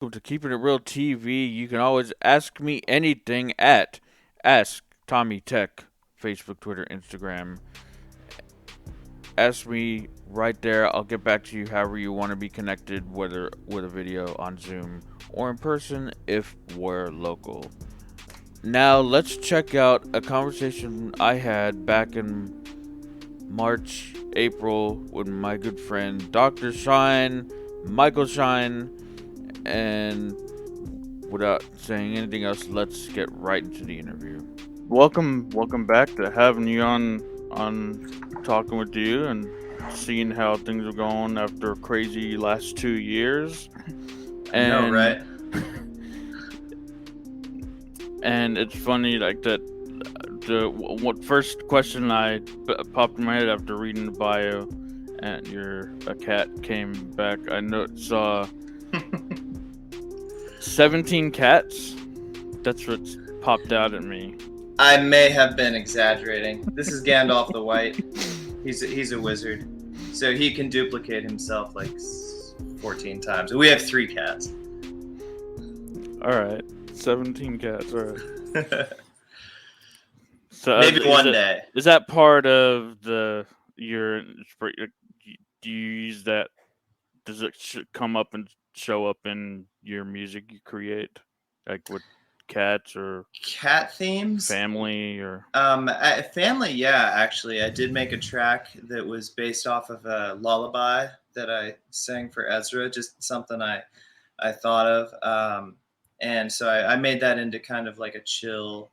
Welcome to Keeping It Real TV. You can always ask me anything at Ask Tommy Tech, Facebook, Twitter, Instagram. Ask me right there. I'll get back to you however you want to be connected, whether with a video on Zoom or in person if we're local. Now, let's check out a conversation I had back in March, April with my good friend Dr. Shine, Michael Shine, and without saying anything else, let's get right into the interview. Welcome back to having you on talking with you and seeing how things are going after a crazy last 2 years. I know, And right? and it's funny like that. The what first question popped in my head after reading the bio, and a cat came back. I saw 17 cats. That's what popped out at me. I may have been exaggerating. This is Gandalf the White. He's a wizard, so he can duplicate himself like 14 times. We have 3 cats. All right, 17 cats. All right. So Maybe one day. Is that part of your? Do you use that? Does it come up and show up in your music you create, like with cats or Cat themes? family or? Family, yeah, actually. I did make a track that was based off of a lullaby that I sang for Ezra, just something I thought of. And so I made that into kind of like a chill,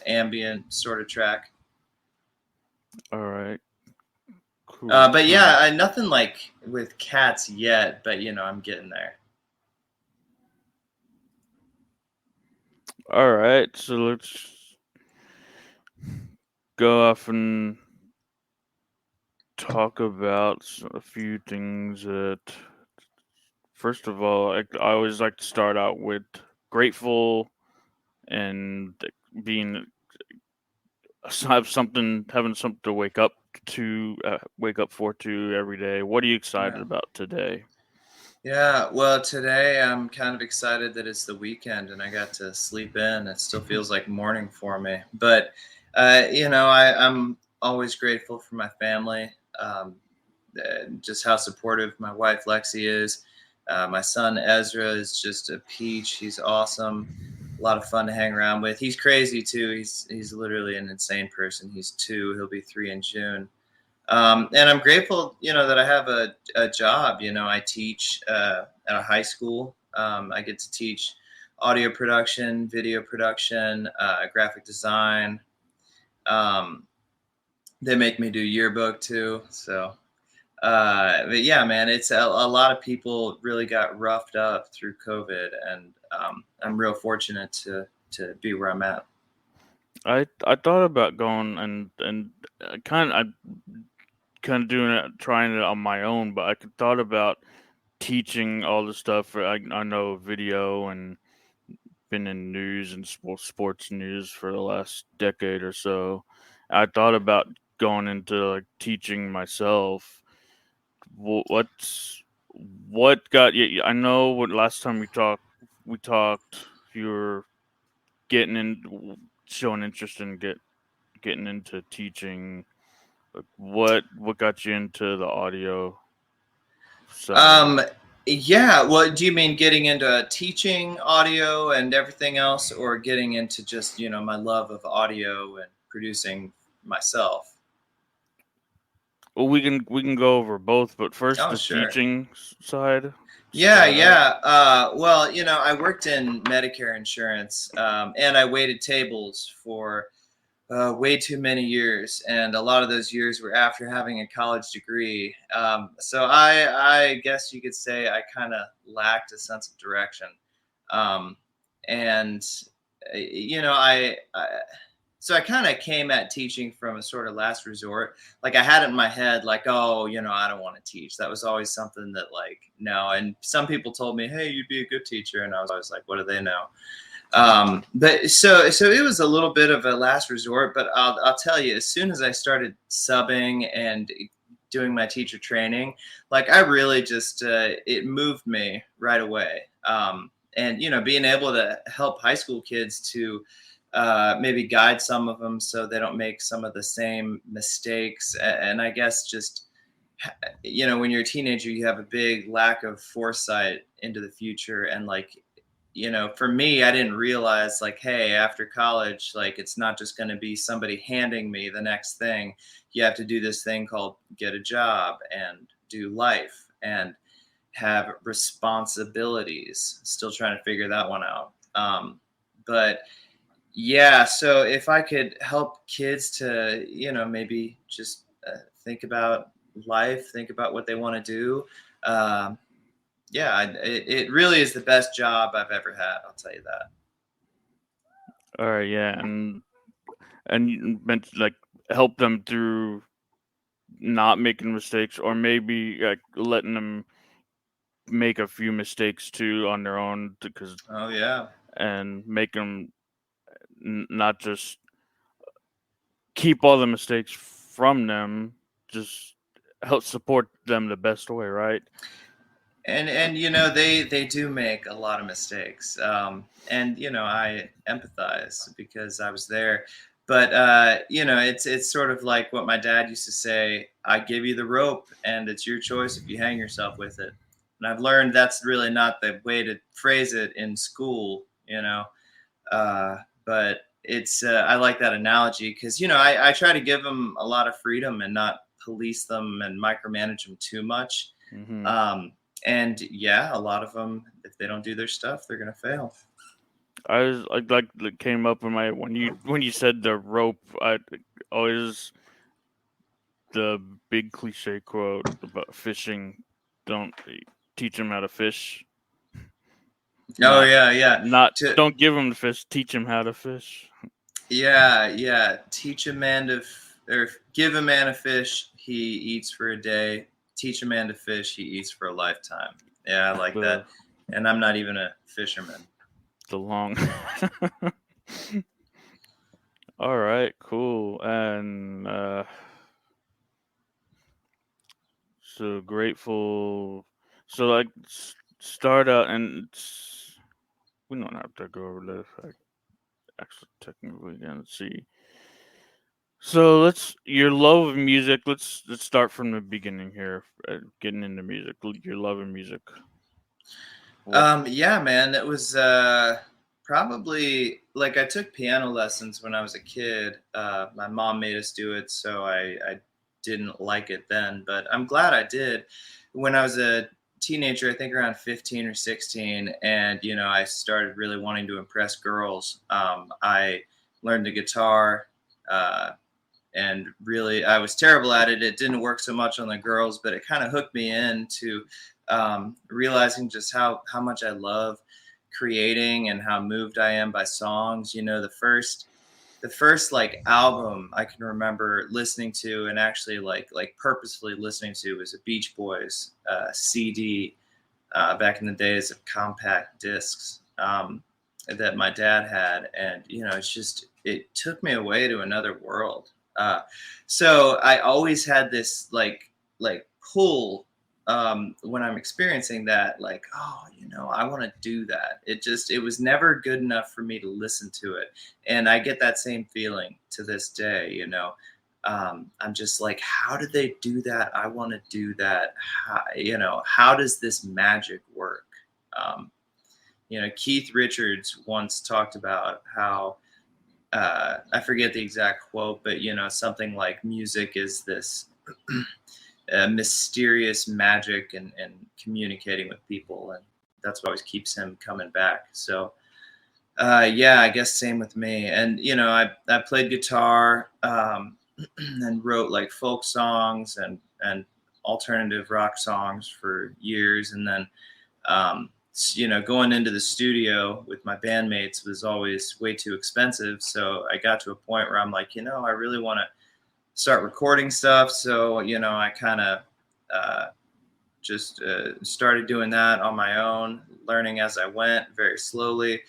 ambient sort of track. All right. Cool. But yeah, nothing like with cats yet, but I'm getting there. All right. So let's go off and talk about a few things that. First of all, I always like to start out with grateful and being having something to wake up for to every day. What are you excited Yeah. about today? Yeah, well, today I'm kind of excited that it's the weekend and I got to sleep in. It still feels like morning for me, but I'm always grateful for my family. Just how supportive my wife Lexi is. My son Ezra is just a peach. He's awesome. A lot of fun to hang around with. He's crazy too. He's literally an insane person. He's 2. He'll be 3 in June. And I'm grateful, that I have a job. I teach at a high school. I get to teach audio production, video production, graphic design. Um, they make me do yearbook too. So, but yeah, man, it's a lot of people really got roughed up through COVID, and I'm real fortunate to be where I'm at. I thought about going and kind of doing it, trying it on my own, but I thought about teaching all the stuff. I know video and been in news and sports news for the last decade or so. I thought about going into like teaching myself. What's what got you? I know what last time we talked. You were getting in, showing interest in getting into teaching. Like, what got you into the audio side? Um, yeah. Well, do you mean getting into teaching audio and everything else, or getting into just my love of audio and producing myself? Well, we can go over both, but first Oh, the sure. teaching side. Yeah, Start out. yeah. Well, I worked in Medicare insurance, and I waited tables for way too many years, and a lot of those years were after having a college degree. So I guess you could say I kind of lacked a sense of direction, um, and I so I kind of came at teaching from a sort of last resort. Like I had it in my head, like, oh, I don't want to teach. That was always something that, like, no. And some people told me, hey, you'd be a good teacher, and I was always like, what do they know? But so it was a little bit of a last resort. But I'll tell you, as soon as I started subbing and doing my teacher training, like I really just it moved me right away. And being able to help high school kids to maybe guide some of them so they don't make some of the same mistakes. And I guess just when you're a teenager, you have a big lack of foresight into the future. And like, for me, I didn't realize like, hey, after college, like it's not just going to be somebody handing me the next thing. You have to do this thing called get a job and do life and have responsibilities. Still trying to figure that one out. But yeah, so if I could help kids to, maybe just think about life, think about what they want to do. Yeah, it really is the best job I've ever had. I'll tell you that. All right, yeah, and you meant like help them through not making mistakes, or maybe like letting them make a few mistakes too on their own, because Oh yeah. and make them not just keep all the mistakes from them, just help support them the best way, right? And they do make a lot of mistakes, and I empathize because I was there. But it's sort of like what my dad used to say: I give you the rope and it's your choice if you hang yourself with it. And I've learned that's really not the way to phrase it in school, but it's I like that analogy because I try to give them a lot of freedom and not police them and micromanage them too much. Mm-hmm. And yeah, a lot of them, if they don't do their stuff, they're gonna fail. I was like that came up in my when you said the rope. I always the big cliche quote about fishing: "Don't teach them how to fish." Oh Not yeah, yeah. not To don't give them the fish. Teach them how to fish. yeah. Teach a man to or give a man a fish, he eats for a day. Teach a man to fish, he eats for a lifetime. Yeah, I like The that. And I'm not even a fisherman. the long. All right, cool, and so grateful. So like start out and we don't have to go over this. Actually, technically, again, let's see. So let's your love of music. Let's start from the beginning here. Getting into music, your love of music. What? Yeah, man, it was probably like I took piano lessons when I was a kid. My mom made us do it, so I didn't like it then, but I'm glad I did. When I was a teenager, I think around 15 or 16, and I started really wanting to impress girls. I learned the guitar. Uh, and really I was terrible at it. It didn't work so much on the girls, but it kind of hooked me into realizing just how much I love creating and how moved I am by songs. The first like album I can remember listening to and actually like purposefully listening to was a Beach Boys CD back in the days of compact discs that my dad had, and it took me away to another world. So I always had this like pull when I'm experiencing that, like, oh, I want to do that. It was never good enough for me to listen to it, and I get that same feeling to this day. I'm just like, how did they do that? I want to do that. How does this magic work? Um, Keith Richards once talked about how I forget the exact quote, but something like music is this mysterious magic and communicating with people, and that's what always keeps him coming back. So yeah, I guess same with me. And I played guitar and wrote like folk songs and alternative rock songs for years, and then going into the studio with my bandmates was always way too expensive. So I got to a point where I'm like, I really want to start recording stuff. So, I kind of just started doing that on my own, learning as I went very slowly.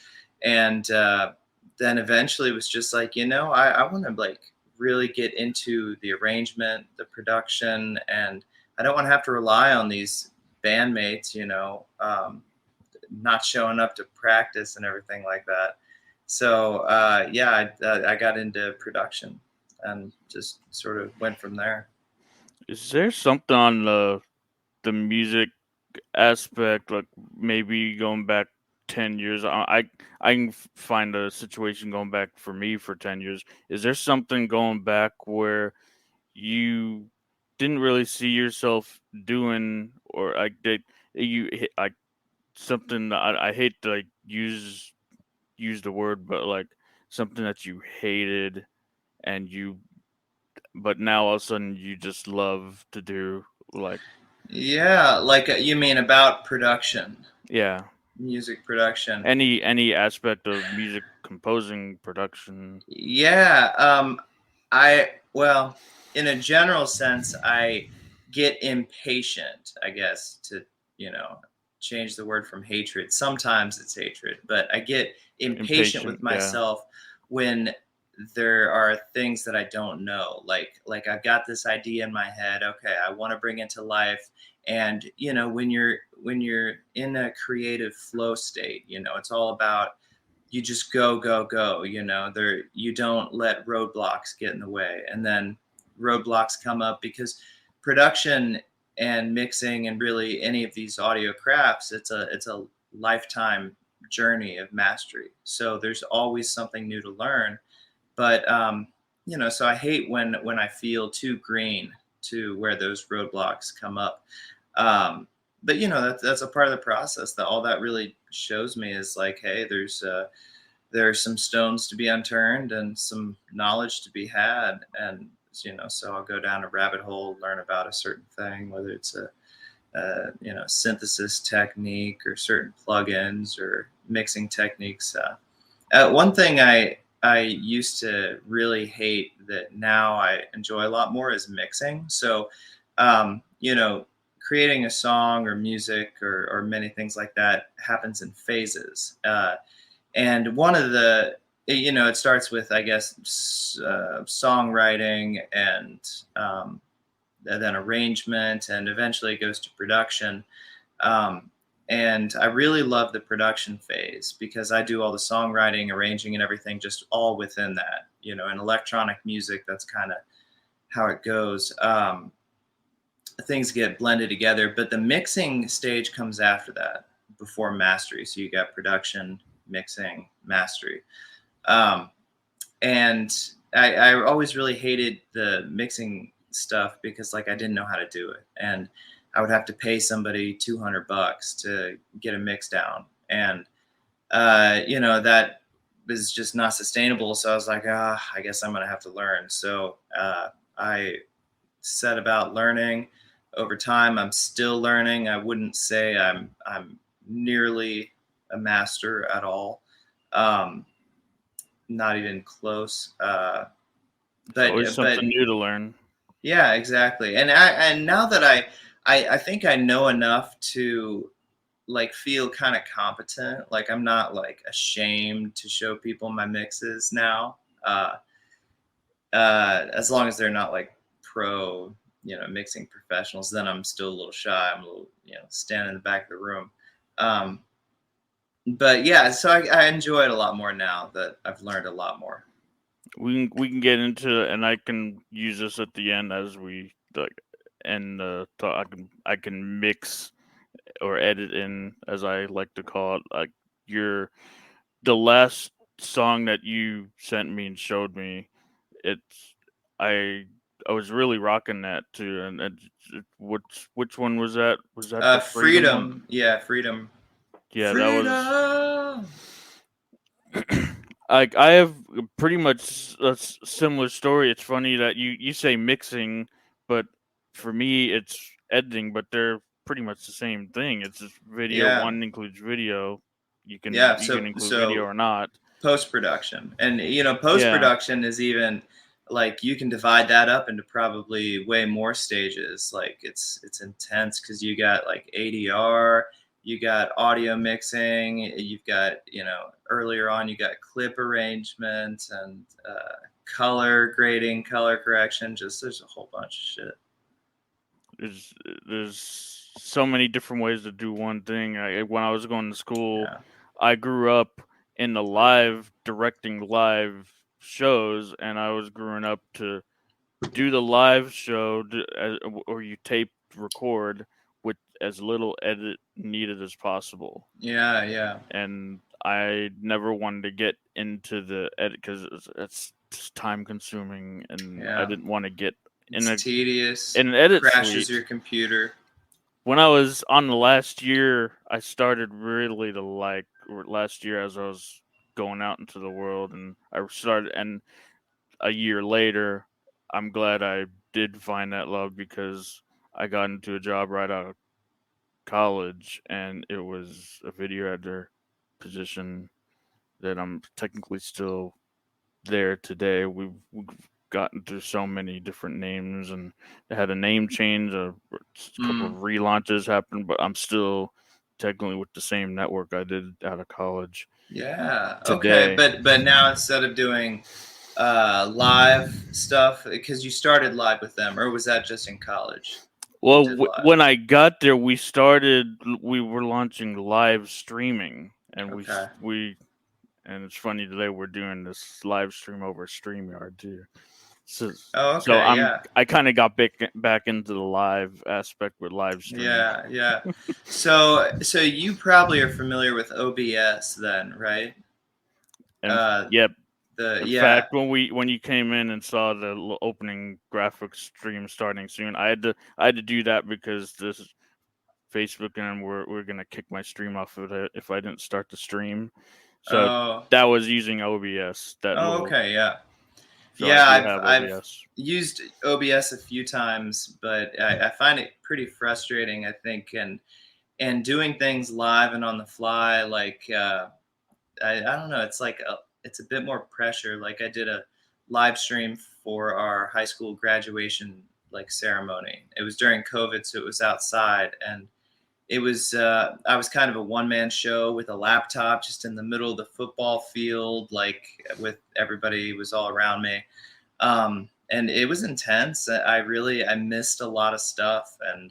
And then eventually it was just like, I want to like really get into the arrangement, the production, and I don't want to have to rely on these bandmates, not showing up to practice and everything like that. So yeah, I got into production and just sort of went from there. Is there something on the music aspect, like maybe going back 10 years? I can find a situation going back for me for 10 years. Is there something going back where you didn't really see yourself doing, or like that like something that I hate to like use the word, but like something that you hated and you, but now all of a sudden you just love to do, like, Yeah, like you mean about production, yeah, music production. any aspect of music composing production. Yeah, well, in a general sense, I get impatient, I guess, to, you know, change the word from hatred. Sometimes it's hatred, but I get impatient Impatient, with yeah. myself when there are things that I don't know. Like I've got this idea in my head, okay, I want to bring it to life. And when you're in a creative flow state, it's all about you just go, there you don't let roadblocks get in the way. And then roadblocks come up because production and mixing and really any of these audio crafts, it's a lifetime journey of mastery, so there's always something new to learn. But so I hate when I feel too green to where those roadblocks come up. But that's a part of the process. That all that really shows me is like, hey, there's some stones to be unturned and some knowledge to be had. And so I'll go down a rabbit hole, learn about a certain thing, whether it's a synthesis technique or certain plugins or mixing techniques. One thing I used to really hate that now I enjoy a lot more is mixing. So creating a song or music or many things like that happens in phases. And one of it starts with, I guess, songwriting and then arrangement, and eventually it goes to production. Um, and I really love the production phase because I do all the songwriting, arranging, and everything just all within that. In electronic music, that's kind of how it goes. Things get blended together, but the mixing stage comes after that, before mastery. So you got production, mixing, mastery. Um, and I always really hated the mixing stuff because like I didn't know how to do it, and I would have to pay somebody $200 to get a mix down, and that was just not sustainable. So I was like, I guess I'm gonna have to learn. So I set about learning. Over time, I'm still learning. I wouldn't say I'm nearly a master at all. Um, Not even close. It's always But something new to learn. yeah, exactly. And now that I think I know enough to like feel kind of competent. Like I'm not like ashamed to show people my mixes now. As long as they're not like pro, mixing professionals, then I'm still a little shy. I'm a little, stand in the back of the room. Um, but yeah, so I enjoy it a lot more now that I've learned a lot more. We can get into it, and I can use this at the end as we like end the talk. I can mix or edit in, as I like to call it, like your the last song that you sent me and showed me. It's I I was really rocking that too. And which one was that? Was that the Freedom one? Freedom, yeah, freedom, Yeah, that was. freedom. Like, I have pretty much a similar story. It's funny that you say mixing, but for me it's editing. But they're pretty much the same thing. It's just video. Yeah, One includes video. yeah. You can So include video so or not. post production, and post Yeah, production is even like you can divide that up into probably way more stages. Like it's intense because you got like ADR, you got audio mixing, you've got earlier on you got clip arrangement and color grading, color correction. Just there's a whole bunch of shit. There's so many different ways to do one thing. When I was going to school, Yeah. I grew up in the directing live shows, and I was growing up to do the live show, or you tape record with as little edit needed as possible. Yeah, yeah. And I never wanted to get into the edit because it's just time consuming, and I Yeah. didn't want to get in It's tedious. an edit Crashes suite. your computer. When I was on the last year, I started really to like last year as I was going out into the world, and I started. And a year later, I'm glad I did find that love because I got into a job right out of college, and it was a video editor position that I'm technically still there today. We've gotten through so many different names, and they had a name change, a couple of relaunches happened, but I'm still technically with the same network I did out of college. Yeah. Today. Okay, but now instead of doing live stuff, because you started live with them, or was that just in college? Well, did live. when I got there, we were launching live streaming, and Okay. and it's funny today we're doing this live stream over StreamYard too. So, Oh, so okay. Yeah. I kind of got back into the live aspect with live streaming. Yeah. Yeah. So you probably are familiar with OBS then, right? And yep. In fact, when you came in and saw the opening graphics stream starting soon, I had to do that because this Facebook and we're gonna kick my stream off of it if I didn't start the stream. So that was using OBS. Okay, yeah. So yeah, I've used OBS a few times, but I find it pretty frustrating, I think, and doing things live and on the fly, like I don't know, it's like it's a bit more pressure. Like I did a live stream for our high school graduation ceremony. It was during COVID, so it was outside, and it was I was kind of a one-man show with a laptop just in the middle of the football field, like with everybody was all around me, and it was intense. I missed a lot of stuff, and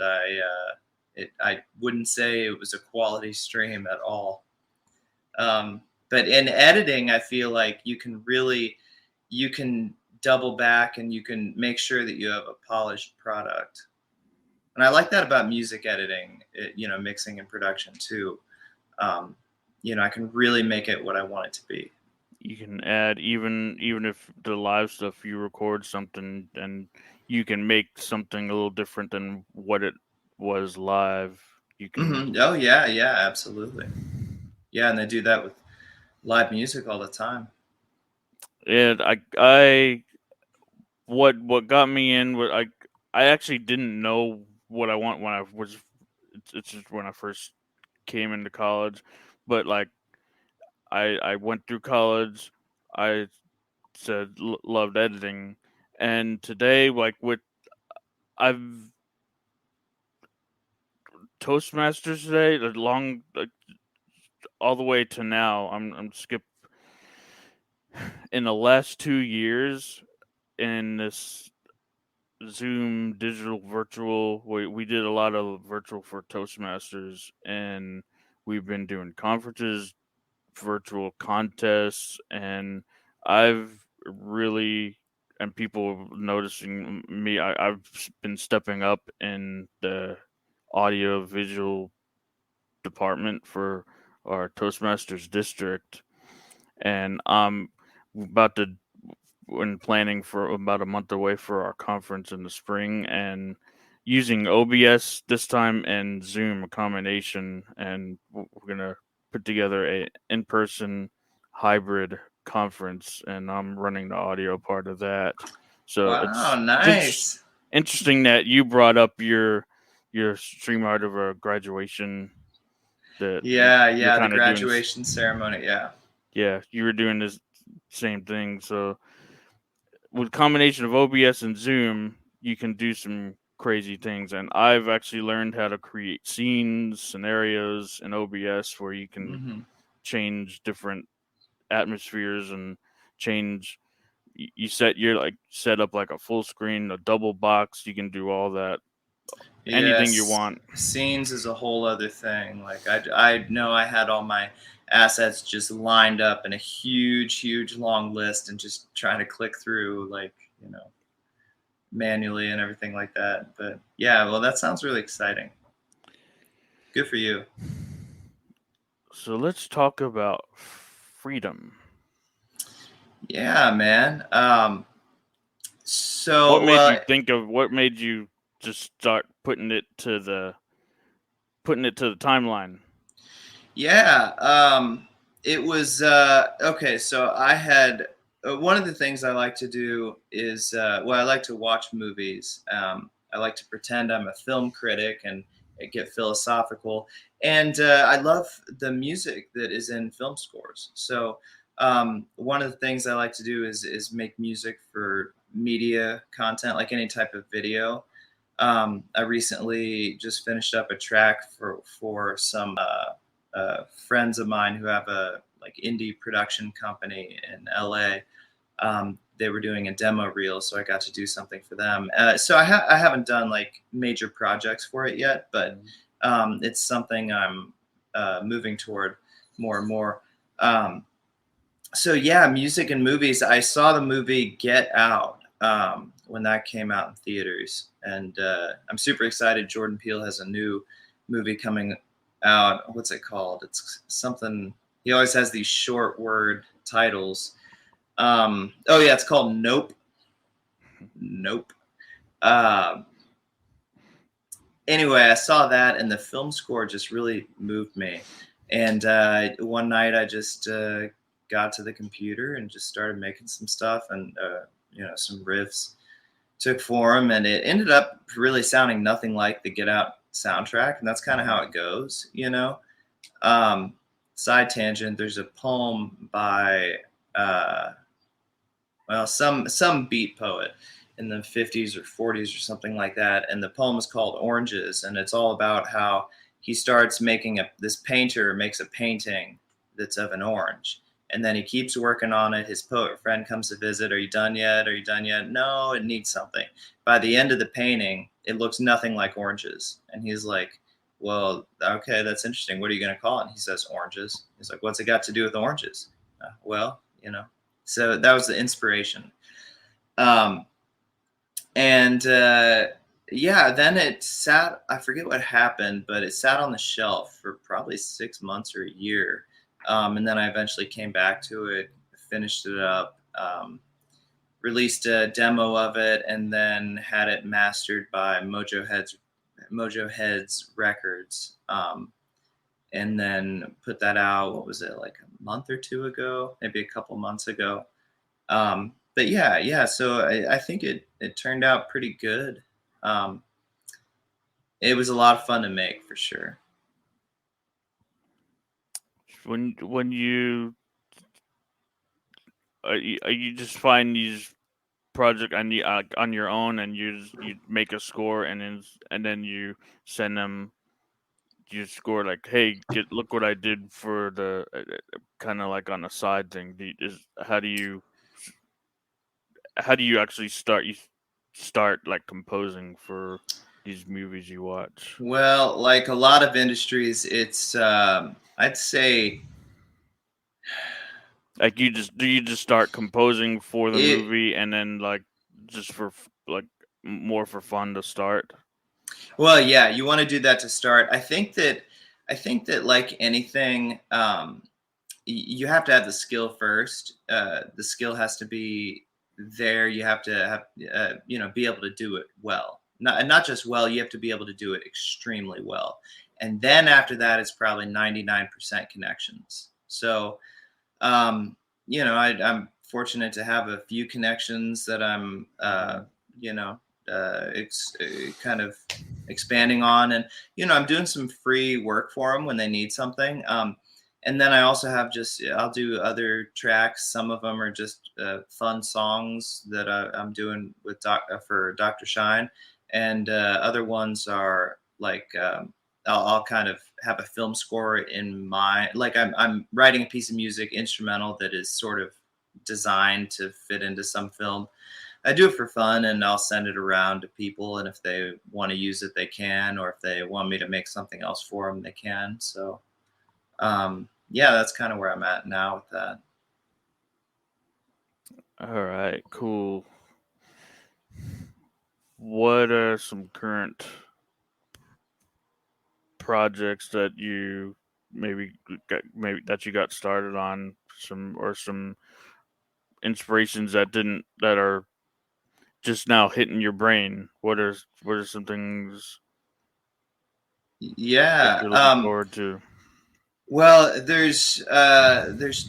I wouldn't say it was a quality stream at all. But in editing, I feel like you can double back and you can make sure that you have a polished product. And I like that about music editing, mixing and production too. I can really make it what I want it to be. You can add even if the live stuff you record something and you can make something a little different than what it was live. You can. Mm-hmm. Oh yeah, absolutely. Yeah, and they do that with live music all the time. And I what got me in was I actually didn't know what I want when I was. It's just when I first came into college, but I went through college. I said loved editing, and today I've Toastmasters today all the way to now. I'm skip in the last 2 years in this Zoom digital virtual. We did a lot of virtual for Toastmasters, and we've been doing conferences, virtual contests, and I've really and people noticing me. I've been stepping up in the audio visual department for our Toastmasters district, and I'm about to when planning for about a month away for our conference in the spring and using OBS this time and Zoom a combination, and we're gonna put together a in-person hybrid conference, and I'm running the audio part of that. So wow, it's nice. Interesting that you brought up your stream art of a graduation. The graduation ceremony. Yeah, you were doing this same thing. So with combination of OBS and Zoom, you can do some crazy things. And I've actually learned how to create scenes, scenarios in OBS where you can change different atmospheres and change you're like set up like a full screen, a double box. You can do all that, anything you Yes, want. scenes is a whole other thing. Like I know I had all my assets just lined up in a huge long list and just trying to click through like, manually and everything like that. But yeah, well, that sounds really exciting. Good for you. So let's talk about freedom. Yeah, man. What So made well, you think of? What made you just start putting it to the timeline? yeah, it was okay. So I had one of the things I like to do is I like to watch movies. I like to pretend I'm a film critic and get philosophical, and I love the music that is in film scores. So one of the things I like to do is make music for media content, like any type of video. I recently just finished up a track for some friends of mine who have a like indie production company in LA. They were doing a demo reel, so I got to do something for them. So I haven't done like major projects for it yet, but it's something I'm moving toward more and more. So yeah, music and movies. I saw the movie Get Out when that came out in theaters, and I'm super excited. Jordan Peele has a new movie coming out. What's it called? It's something. He always has these short word titles. Oh yeah, it's called Nope. Nope. Um, anyway, I saw that, and the film score just really moved me. And one night, I just got to the computer and just started making some stuff, and some riffs took form, and it ended up really sounding nothing like the Get Out soundtrack, and that's kind of how it goes. Um, Side tangent: there's a poem by some beat poet in the 50s or 40s or something like that, and the poem is called Oranges, and it's all about how he starts making this painter makes a painting that's of an orange, and then he keeps working on it. His poet friend comes to visit. Are you done yet? Are you done yet? No, it needs something. By the end of the painting, it looks nothing like oranges, and he's like, well, okay, that's interesting. What are you going to call it? And he says oranges. He's like, what's it got to do with oranges? So that was the inspiration. Um, and yeah, then it sat, I forget what happened, but it sat on the shelf for probably 6 months or a year. And then I eventually came back to it, finished it up, released a demo of it, and then had it mastered by Mojo Heads Records. And then put that out, what was it, like a month or two ago, maybe a couple months ago. But yeah. So I think it turned out pretty good. It was a lot of fun to make for sure. When you just find these project on your own, and you make a score, and then you send them, you score like, hey, look what I did for the kind of like on a side thing. How do you actually start like composing for these movies you watch? Well, like a lot of industries, it's I'd say Like, you just start composing for the it. movie, and then like just for like more for fun to start. Well, yeah, you want to do that to start. I think that like anything, you have to have the skill first. The skill has to be there. You have to have be able to do it well. Not just well. You have to be able to do it extremely well. And then after that, it's probably 99% connections. So I'm fortunate to have a few connections that I'm kind of expanding on, and I'm doing some free work for them when they need something. And then I also have I'll do other tracks. Some of them are just fun songs that I'm doing with for Dr. Shine, and other ones are like I'll kind of have a film score in mind. Like I'm writing a piece of music instrumental that is sort of designed to fit into some film. I do it for fun, and I'll send it around to people, and if they want to use it, they can, or if they want me to make something else for them, they can. So yeah, that's kind of where I'm at now with that. All right, cool. What are some current projects that you maybe that you got started on, some inspirations that are just now hitting your brain? What are some things that Yeah. you're looking forward to? Well, there's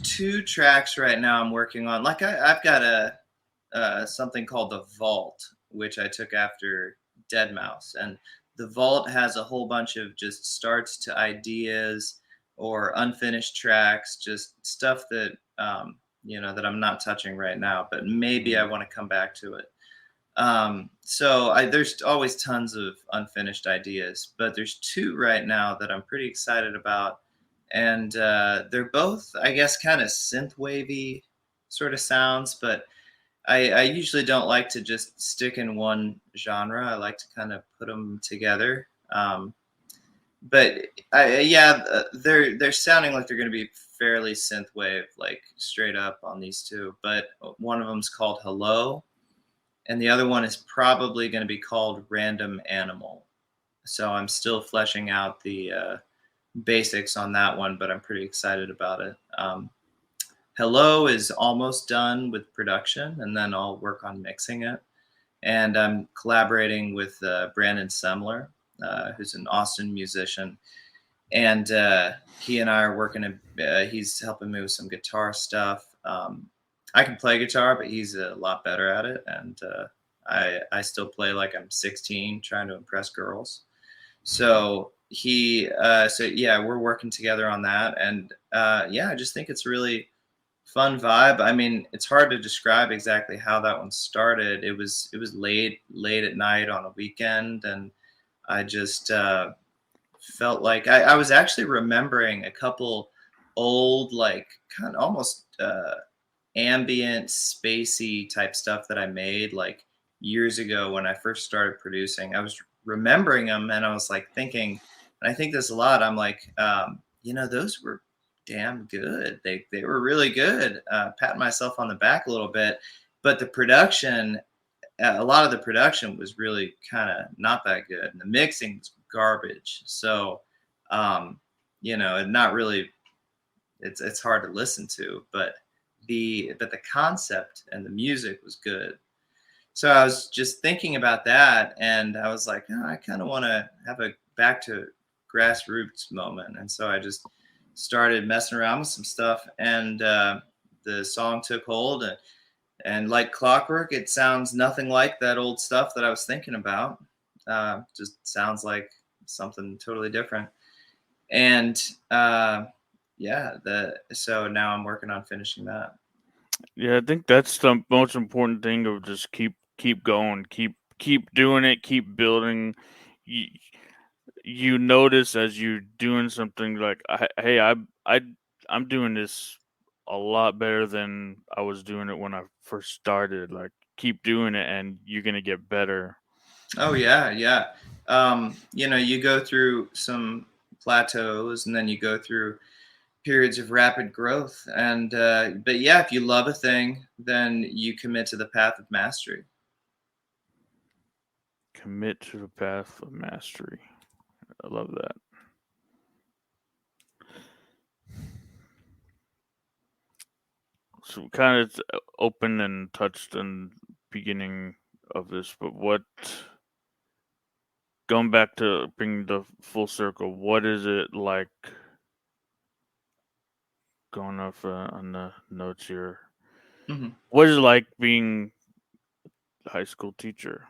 two tracks right now I'm working on. Like I've got a something called the Vault, which I took after Dead Mouse, and the Vault has a whole bunch of just starts to ideas or unfinished tracks, just stuff that that I'm not touching right now, but maybe I Mm. want to come back to it. There's always tons of unfinished ideas, but there's two right now that I'm pretty excited about, and they're both, I guess, kind of synth wavy sort of sounds, but I usually don't like to just stick in one genre. I like to kind of put them together. But yeah, they're sounding like they're going to be fairly synthwave, like straight up on these two. But one of them's called Hello, and the other one is probably going to be called Random Animal. So I'm still fleshing out the basics on that one, but I'm pretty excited about it. Hello is almost done with production, and then I'll work on mixing it. And I'm collaborating with Brandon Semler, who's an Austin musician, and he and I are working. He's helping me with some guitar stuff. I can play guitar, but he's a lot better at it, and I still play like I'm 16, trying to impress girls. So yeah, we're working together on that, and yeah, I just think it's really fun vibe. I mean, it's hard to describe exactly how that one started. It was late at night on a weekend, and I just felt like I was actually remembering a couple old, like kind of almost ambient, spacey type stuff that I made like years ago when I first started producing. I was remembering them, and I was like thinking, and I think this a lot. I'm like, those were damn good. They were really good. Patting myself on the back a little bit, but the production, a lot of the production was really kind of not that good, and the mixing was garbage. So, not really. It's hard to listen to, but the concept and the music was good. So I was just thinking about that, and I was like, oh, I kind of want to have a back to grassroots moment, and so I just started messing around with some stuff, and the song took hold, and like clockwork, it sounds nothing like that old stuff that I was thinking about. Just sounds like something totally different, and yeah, so now I'm working on finishing that. Yeah, I think that's the most important thing of just keep going, keep doing it, keep building. You, you notice as you're doing something like, hey, I I'm doing this a lot better than I was doing it when I first started. Like, keep doing it, and you're gonna get better. Oh yeah, yeah. You go through some plateaus, and then you go through periods of rapid growth. And but yeah, if you love a thing, then you commit to the path of mastery. Commit to the path of mastery. I love that. So kind of open and touched in beginning of this, but what going back to bring the full circle, what is it like going off on the notes here? Mhm. What is it like being a high school teacher?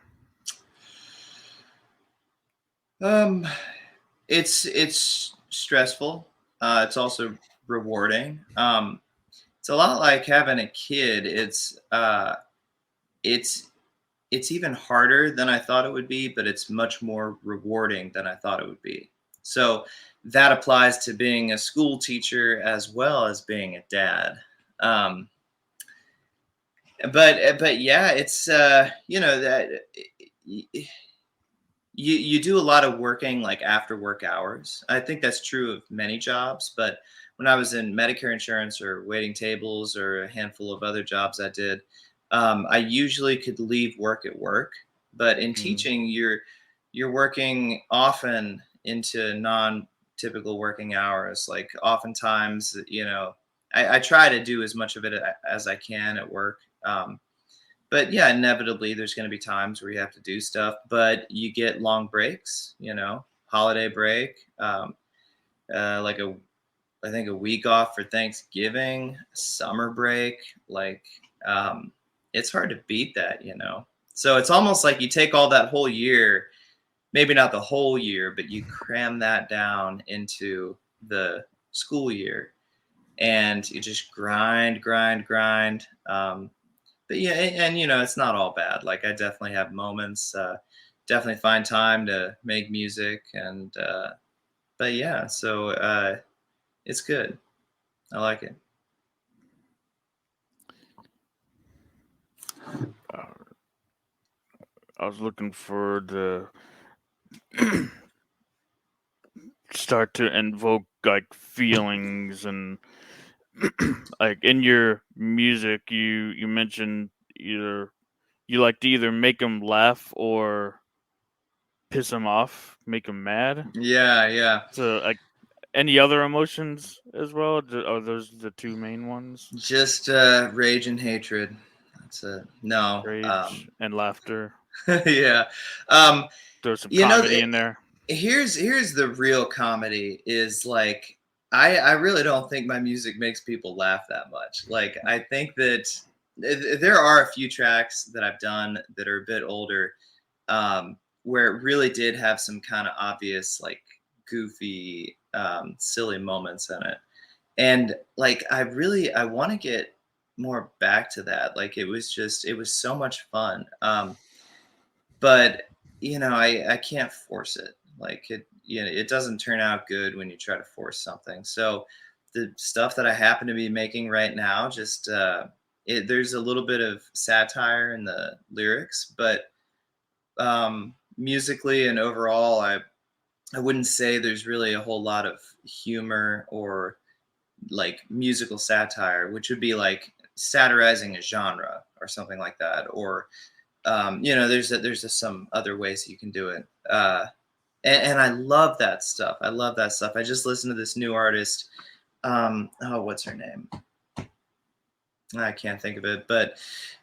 Um, it's stressful. It's also rewarding. It's a lot like having a kid. It's it's even harder than I thought it would be, but it's much more rewarding than I thought it would be. So that applies to being a school teacher as well as being a dad. Um, but yeah, it's that you do a lot of working like after work hours. I think that's true of many jobs, but when I was in Medicare insurance or waiting tables or a handful of other jobs I did, I usually could leave work at work. But in Mhm. teaching, you're working often into non-typical working hours. Like oftentimes, I try to do as much of it as I can at work. But yeah, inevitably there's going to be times where you have to do stuff, but you get long breaks, holiday break, like I think a week off for Thanksgiving, summer break. Like, um, it's hard to beat that. So it's almost like you take all that whole year, maybe not the whole year, but you cram that down into the school year and you just grind, grind, grind. But yeah, and it's not all bad. Like I definitely have moments. Definitely find time to make music, and but yeah, so it's good. I like it. Uh, I was looking for the start to invoke like feelings and like in your music you mentioned either you like to either make them laugh or piss them off, make them mad. Yeah, yeah. So like any other emotions as well? Are those the two main ones? Just rage and hatred. That's a no. Rage and laughter. Yeah. Um, There's some you know, comedy in there. here's the real comedy is like I really don't think my music makes people laugh that much. Like I think that there are a few tracks that I've done that are a bit older, where it really did have some kind of obvious like goofy silly moments in it. And like I want to get more back to that. Like it was so much fun. But I can't force it. Like it doesn't turn out good when you try to force something. So the stuff that I happen to be making right now, just there's a little bit of satire in the lyrics, but musically and overall, I wouldn't say there's really a whole lot of humor or like musical satire, which would be like satirizing a genre or something like that, or there's just some other ways you can do it. And I love that stuff. I love that stuff. I just listened to this new artist. Oh, what's her name? I can't think of it, but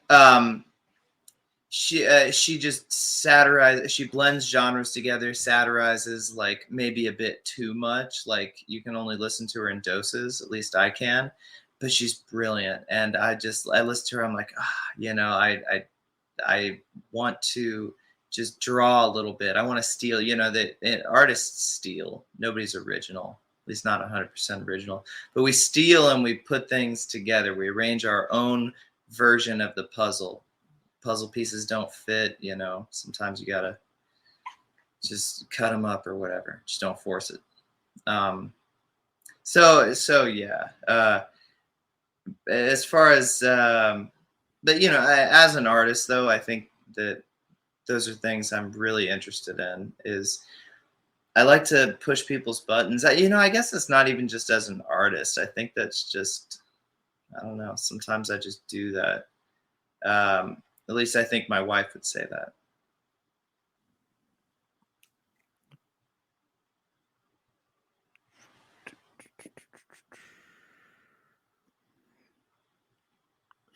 um, she just satirizes. She blends genres together, satirizes like maybe a bit too much. Like you can only listen to her in doses. At least I can. But she's brilliant, and I listen to her. I'm like, I want to just draw a little bit. I want to steal, that artists steal. Nobody's original, at least not 100% original. But we steal and we put things together. We arrange our own version of the puzzle. Puzzle pieces don't fit. Sometimes you got to just cut them up or whatever. Just don't force it. Um, so yeah. As far as, but as an artist, though, I think that those are things I'm really interested in. Is I like to push people's buttons. I guess it's not even just as an artist. I think that's just I don't know. Sometimes I just do that. At least I think my wife would say that.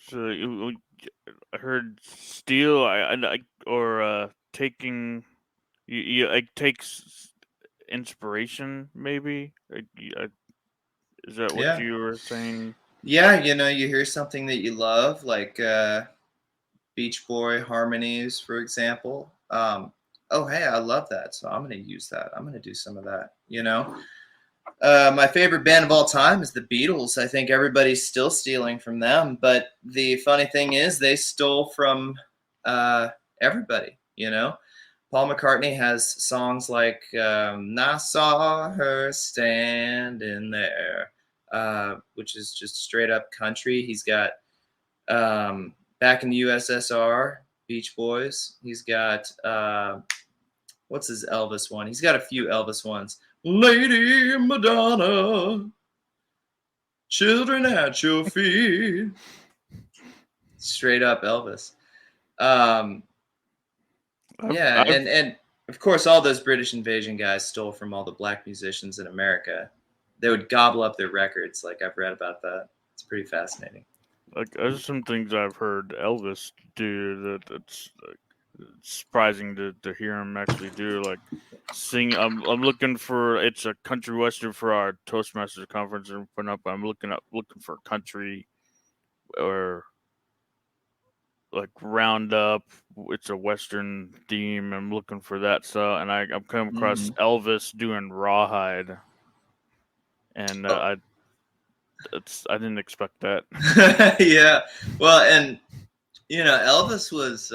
So I heard steal, or taking you like takes inspiration maybe. Is that what Yeah, you were saying? yeah. You hear something that you love, like Beach Boy harmonies, for example. Oh, hey, I love that, so I'm going to use that. I'm going to do some of that. My favorite band of all time is the Beatles. I think everybody's still stealing from them, but the funny thing is, they stole from uh, everybody. Paul McCartney has songs like "I Saw Her Standing There," which is just straight up country. He's got back in the USSR, Beach Boys. He's got what's his Elvis one? He's got a few Elvis ones. Lady Madonna, children at your feet. Straight up Elvis. Yeah, and of course, all those British invasion guys stole from all the black musicians in America. They would gobble up their records. Like, I've read about that. It's pretty fascinating. Like, there's some things I've heard Elvis do that's surprising to hear him actually do. Like, sing. I'm looking for, it's a country western for our Toastmasters conference and putting up. I'm looking for country or like Roundup. It's a western theme. I'm looking for that stuff, and I'm coming across Elvis doing Rawhide, and I didn't expect that. Yeah, well, and Elvis was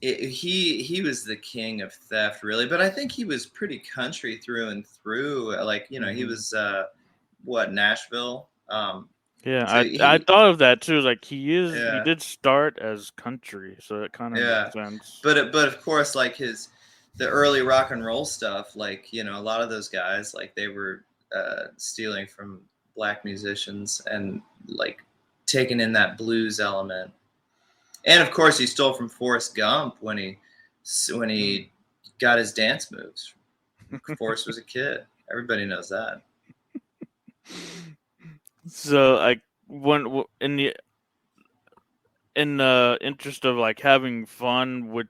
he was the king of theft, really, but I think he was pretty country through and through. Like, he was Nashville. Yeah, so I thought of that too. Like, he Yeah. did start as country, so it kind of makes sense. But of course, like the early rock and roll stuff, like, a lot of those guys, like, they were stealing from black musicians and like taking in that blues element. And of course, he stole from Forrest Gump when he got his dance moves. Forrest was a kid. Everybody knows that. So, like, when in the interest of like having fun with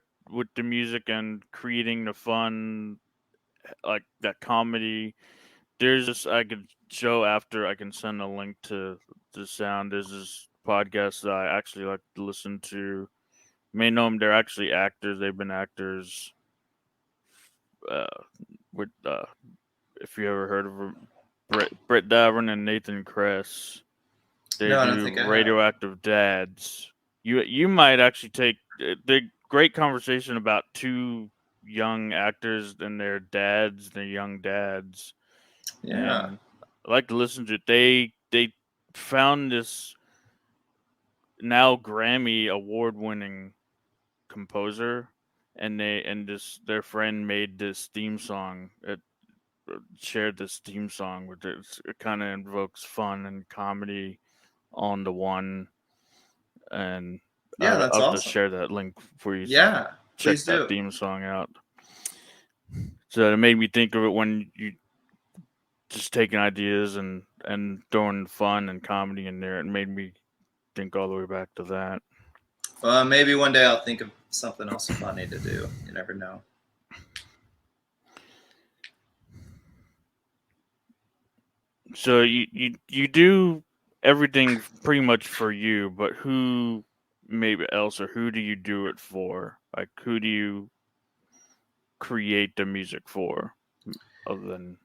the music and creating the fun, like that comedy, there's this, I could show after, I can send a link to the sound. There's this podcast that I actually like to listen to. You may know them. They're actually actors. They've been actors. With if you ever heard of them, Brett Davern and Nathan Kress. They do Radioactive Dads. You might actually take the great conversation about two young actors and their dads, their young dads. Yeah, and I like to listen to it. They found this now Grammy award-winning composer, and their friend made this theme song. It shared this theme song, which it kind of invokes fun and comedy on the one. And yeah, that's I'll awesome. just share that link for you. Yeah, check that theme song out. So it made me think of it when you just taking ideas and throwing fun and comedy in there. It made me think all the way back to that. Well, maybe one day I'll think of something else funny to do. You never know. So you do everything pretty much for you, but who maybe else, or who do you do it for? Like, who do you create the music for, other than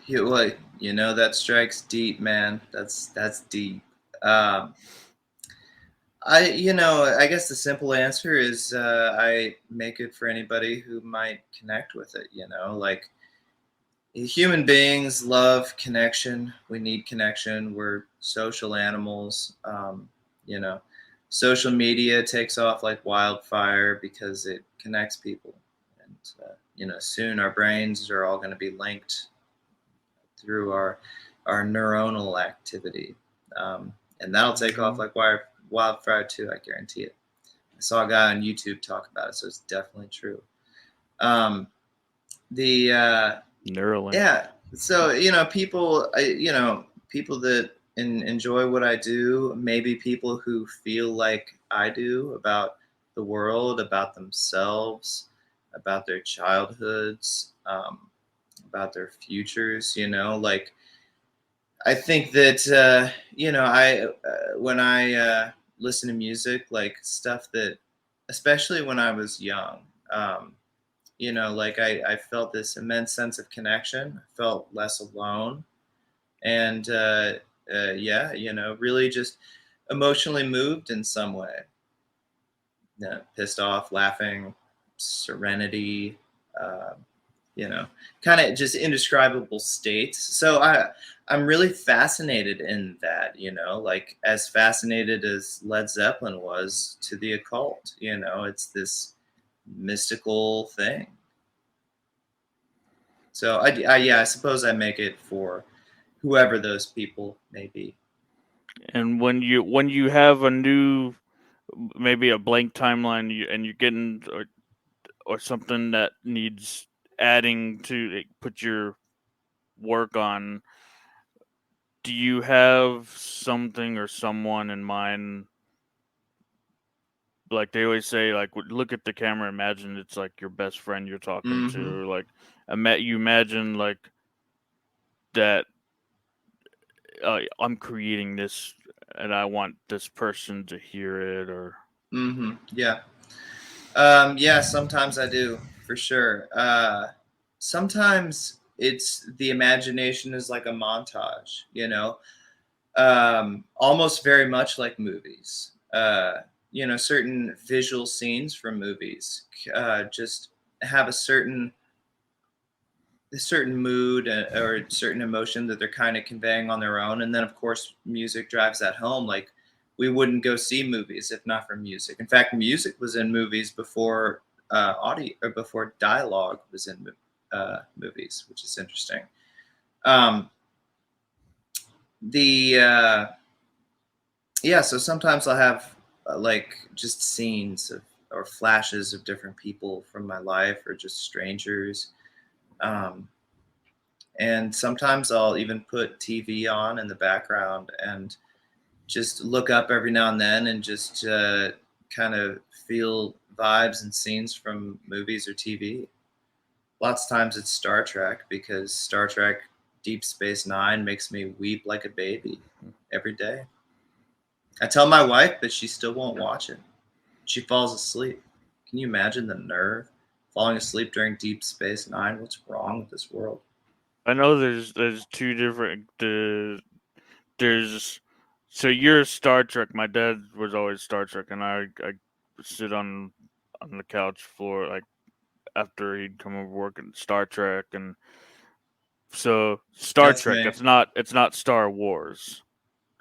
that strikes deep, man. That's deep. I guess the simple answer is I make it for anybody who might connect with it. Like, human beings love connection. We need connection. We're social animals. Social media takes off like wildfire because it connects people. And, soon our brains are all going to be linked through our neuronal activity. And that'll take off like wildfire too, I guarantee it. I saw a guy on YouTube talk about it, so it's definitely true. Neuralink. Yeah. So, people that enjoy what I do, maybe people who feel like I do about the world, about themselves, about their childhoods, about their futures, like, I think that, when I listen to music, like stuff that, especially when I was young, like I felt this immense sense of connection. I felt less alone. And really just emotionally moved in some way. Pissed off, laughing, serenity, kind of just indescribable states. So I'm really fascinated in that, like as fascinated as Led Zeppelin was to the occult. It's this mystical thing. So yeah, I suppose I make it for whoever those people may be. And when you have a new, maybe a blank timeline, and you're getting or something that needs adding to, like, put your work on, do you have something or someone in mind? Like they always say, like, look at the camera, imagine it's like your best friend you're talking Hmm. to. Like, you imagine like that. I'm creating this, and I want this person to hear it, or Yeah. Yeah, sometimes I do, for sure. Sometimes it's the imagination is like a montage, almost very much like movies. Certain visual scenes from movies just have a certain mood or a certain emotion that they're kind of conveying on their own. And then, of course, music drives that home. Like, we wouldn't go see movies if not for music. In fact, music was in movies before audio or before dialogue was in movies, which is interesting. Um, the Yeah, so sometimes I'll have like just scenes or flashes of different people from my life or just strangers. Um, and sometimes I'll even put TV on in the background and just look up every now and then and just kind of feel vibes and scenes from movies or TV. Lots of times it's Star Trek because Star Trek Deep Space Nine makes me weep like a baby every day. I tell my wife, but she still won't watch it. She falls asleep. Can you imagine the nerve? Falling asleep during Deep Space Nine? What's wrong with this world? I know there's two different. There's so you're Star Trek. My dad was always Star Trek, and I sit on the couch floor, like, after he'd come over work and Star Trek. And so Star That's Trek, me. it's not Star Wars.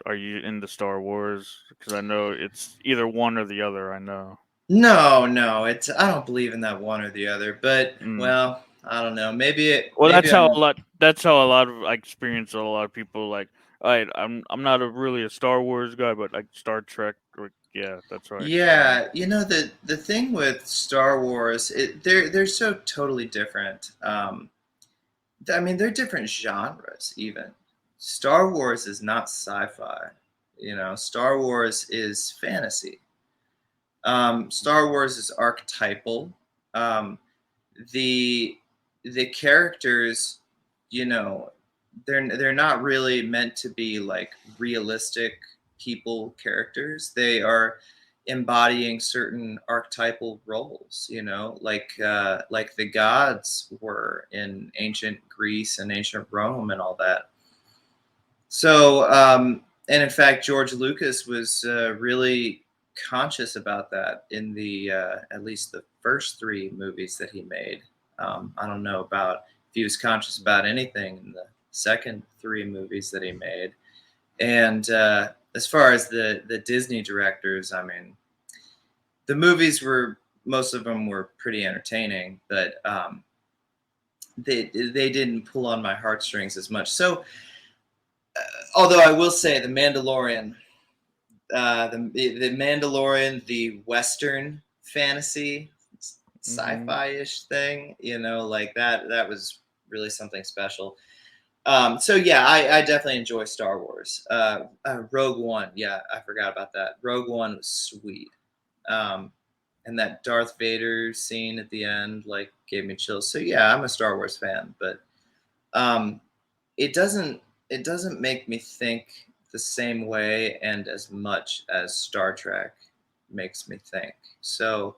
Are you into Star Wars? Because I know it's either one or the other. I know. No, no, I don't believe in that one or the other, but Mm. well, I don't know. Maybe Well, maybe I'm That's how a lot of, I experience a lot of people, like, all right, I'm not really a Star Wars guy, but like Star Trek, like, yeah, that's how I experience. Yeah, the thing with Star Wars, they're so totally different. I mean, they're different genres even. Star Wars is not sci-fi. Star Wars is fantasy. Star Wars is archetypal. Um, the the characters, you know, they're not really meant to be like realistic people characters. They are embodying certain archetypal roles, like the gods were in ancient Greece and ancient Rome and all that. So, and in fact, George Lucas was really conscious about that in the at least the first three movies that he made. I don't know about if he was conscious about anything in the second three movies that he made. And as far as the Disney directors, I mean, the movies were most of them were pretty entertaining, but they didn't pull on my heartstrings as much. So, although I will say, the Mandalorian, the Mandalorian, the Western fantasy Hmm. sci-fi-ish thing, like that was really something special. So yeah, I definitely enjoy Star Wars. Rogue One, yeah, I forgot about that. Rogue One was sweet. Um, and that Darth Vader scene at the end, like, gave me chills. So yeah, I'm a Star Wars fan, but um, it doesn't it doesn't make me think the same way and as much as Star Trek makes me think. So,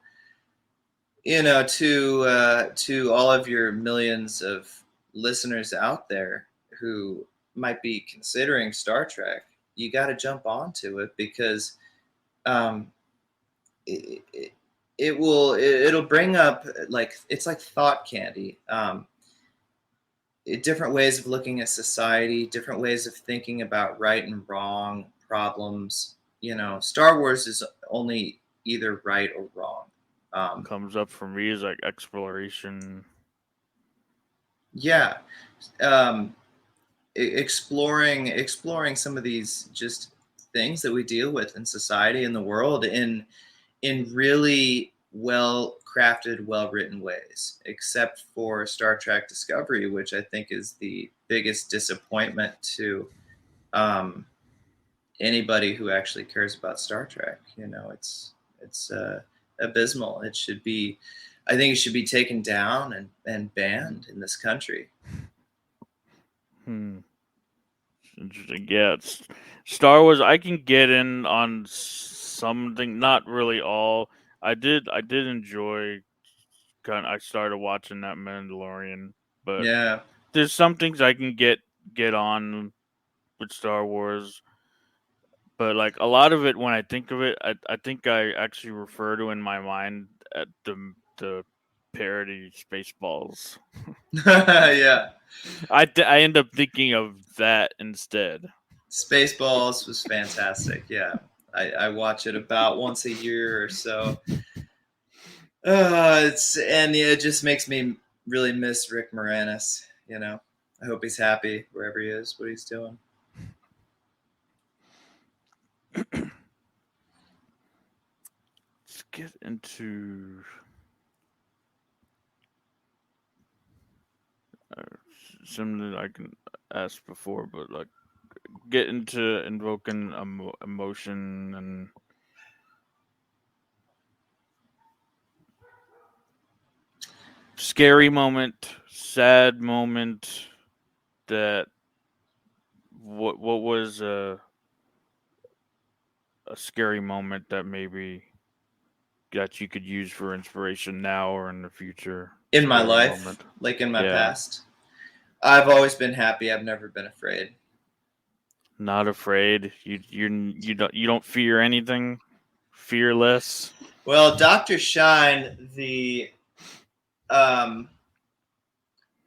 to all of your millions of listeners out there who might be considering Star Trek, you got to jump onto it because um, it, it, it'll bring up, like, it's like thought candy. different ways of looking at society, different ways of thinking about right and wrong problems. Star Wars is only either right or wrong. Comes up for me is like exploration. Yeah, exploring some of these just things that we deal with in society and the world in really well crafted, well written ways, except for Star Trek Discovery, which I think is the biggest disappointment to anybody who actually cares about Star Trek. It's abysmal. I think it should be taken down and banned in this country. Interesting. Yeah, Star Wars. I can get in on something, not really all. I did enjoy. I started watching that Mandalorian, but Yeah. there's some things I can get on with Star Wars. But like a lot of it, when I think of it, I think I actually refer to in my mind at the parody Spaceballs. Yeah. I end up thinking of that instead. Spaceballs was fantastic. Yeah. I watch it about once a year or so. It just makes me really miss Rick Moranis. I hope he's happy wherever he is, what he's doing. Let's get into something I can ask before, but like get into invoking emotion and scary moment, sad moment. That what was a scary moment that maybe that you could use for inspiration now or in the future? In my Scary life, moment. like in my Yeah. past, I've always been happy. I've never been afraid. Not afraid. You don't fear anything. Fearless. Well, Dr. Shine,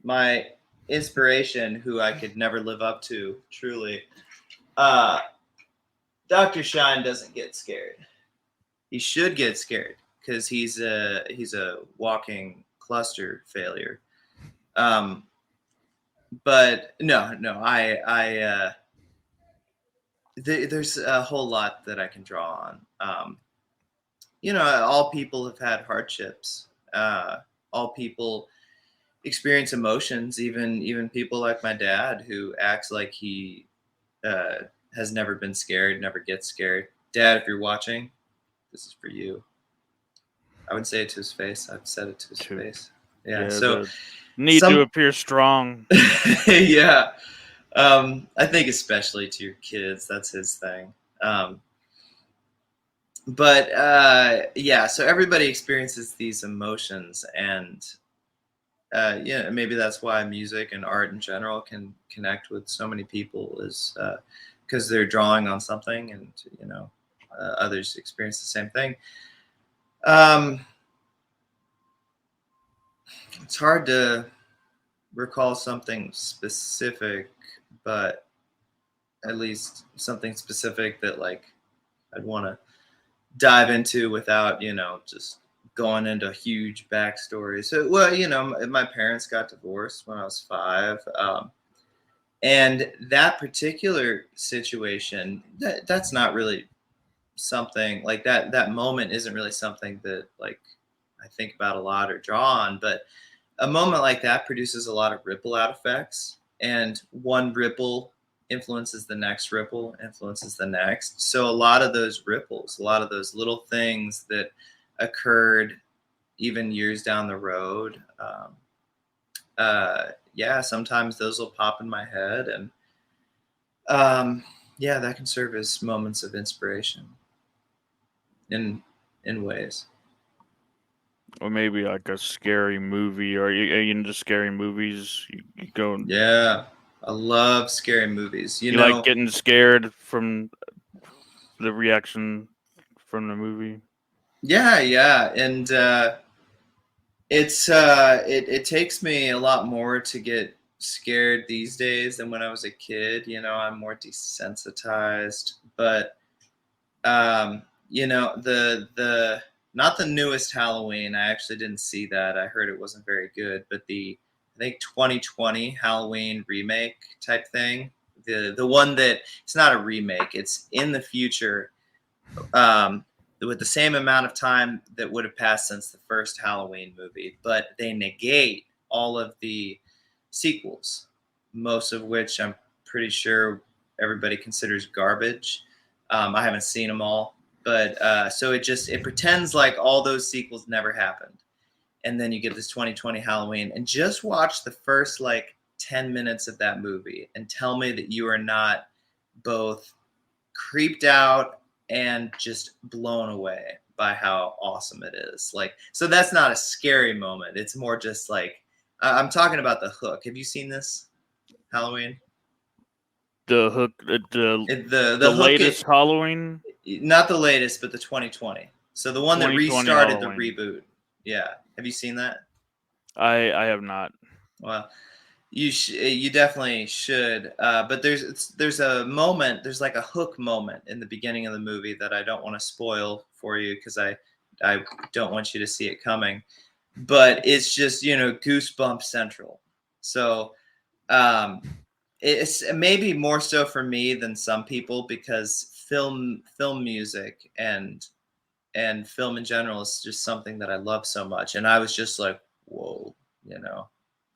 my inspiration, who I could never live up to, truly. Dr. Shine doesn't get scared. He should get scared because he's a walking cluster failure. But no, there's a whole lot that I can draw on. All people have had hardships. All people experience emotions. Even people like my dad, who acts like he has never been scared, never gets scared. Dad, if you're watching, this is for you. I would say it to his face. I've said it to his face. Yeah. So need to appear strong. Yeah. I think especially to your kids, that's his thing. Yeah, so everybody experiences these emotions, and maybe that's why music and art in general can connect with so many people, is because they're drawing on something, and others experience the same thing. It's hard to recall something specific, but at least something specific that like I'd want to dive into without just going into a huge backstory. So, well, my parents got divorced when I was 5, and that particular situation, that's not really something like that. That moment isn't really something that like I think about a lot or draw on, but a moment like that produces a lot of ripple out effects, and one ripple influences the next ripple, influences the next. So a lot of those ripples, a lot of those little things that occurred even years down the road, sometimes those will pop in my head, and that can serve as moments of inspiration in ways. Or maybe like a scary movie. Or are you into scary movies? You go. Yeah, I love scary movies. You like getting scared from the reaction from the movie? Yeah, and it takes me a lot more to get scared these days than when I was a kid. I'm more desensitized, but the not the newest Halloween. I actually didn't see that. I heard it wasn't very good, but I think 2020 Halloween remake type thing. The one that it's not a remake. It's in the future, with the same amount of time that would have passed since the first Halloween movie, but they negate all of the sequels, most of which I'm pretty sure everybody considers garbage. I haven't seen them all, but so it pretends like all those sequels never happened, and then you get this 2020 Halloween, and just watch the first like 10 minutes of that movie and tell me that you are not both creeped out and just blown away by how awesome it is. Like, so that's not a scary moment. It's more just like, I'm talking about The Hook. Have you seen this Halloween? The Hook, the Hook latest Halloween? Not the latest, but the 2020. So the one that restarted Halloween. The reboot. Yeah. Have you seen that? I have not. Well, you definitely should. But there's a moment, there's like a hook moment in the beginning of the movie that I don't want to spoil for you because I don't want you to see it coming. But it's just, goosebump central. So it's maybe more so for me than some people because film music and film in general is just something that I love so much. And I was just like, whoa,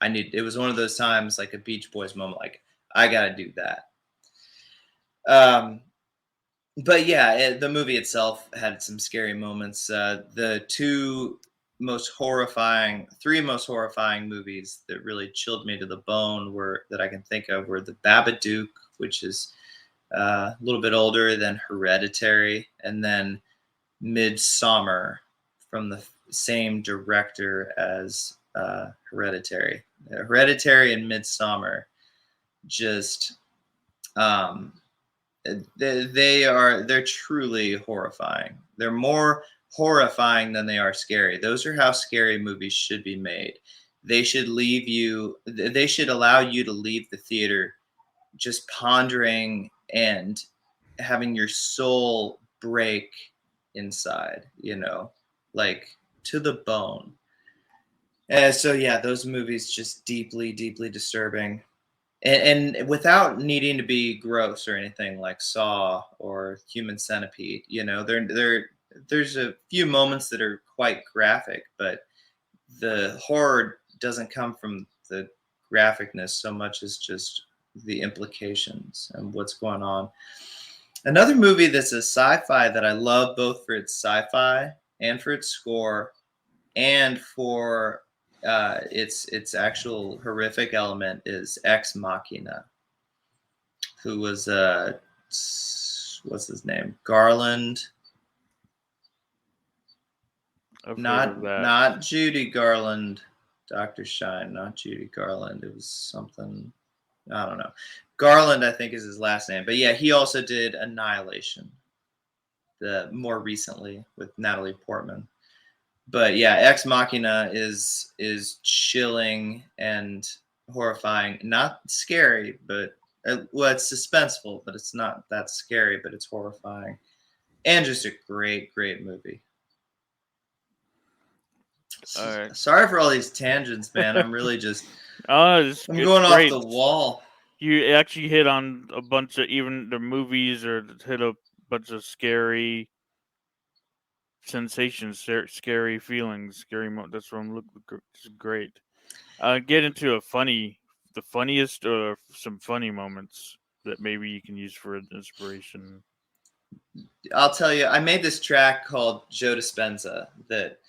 it was one of those times like a Beach Boys moment, like I got to do that. But yeah, the movie itself had some scary moments. The three most horrifying movies that really chilled me to the bone that I can think of were The Babadook, which is a little bit older than Hereditary, and then Midsommar from the same director as Hereditary. Hereditary and Midsommar just they're truly horrifying. They're more horrifying than they are scary. Those are how scary movies should be made. They should allow you to leave the theater just pondering and having your soul break inside, like to the bone. So yeah, those movies just deeply, deeply disturbing, and without needing to be gross or anything like Saw or Human Centipede. There's a few moments that are quite graphic, but the horror doesn't come from the graphicness so much as just the implications and what's going on. Another movie that's a sci-fi that I love both for its sci-fi and for its score and for its actual horrific element is Ex Machina, who was what's his name? Garland. Not Judy Garland, Dr. Shine, not Judy Garland. It was something, I don't know. Garland, I think, is his last name. But yeah, he also did Annihilation, more recently with Natalie Portman. But yeah, Ex Machina is chilling and horrifying. Not scary, but it's suspenseful, but it's not that scary, but it's horrifying. And just a great, great movie. All right. Sorry for all these tangents, man. I'm really just I'm going off the wall. You actually hit on a bunch of even the movies, or hit a bunch of scary sensations, scary feelings, that's what I'm looking for. It's great. Get into the funniest, or some funny moments that maybe you can use for inspiration. I'll tell you, I made this track called Joe Dispenza that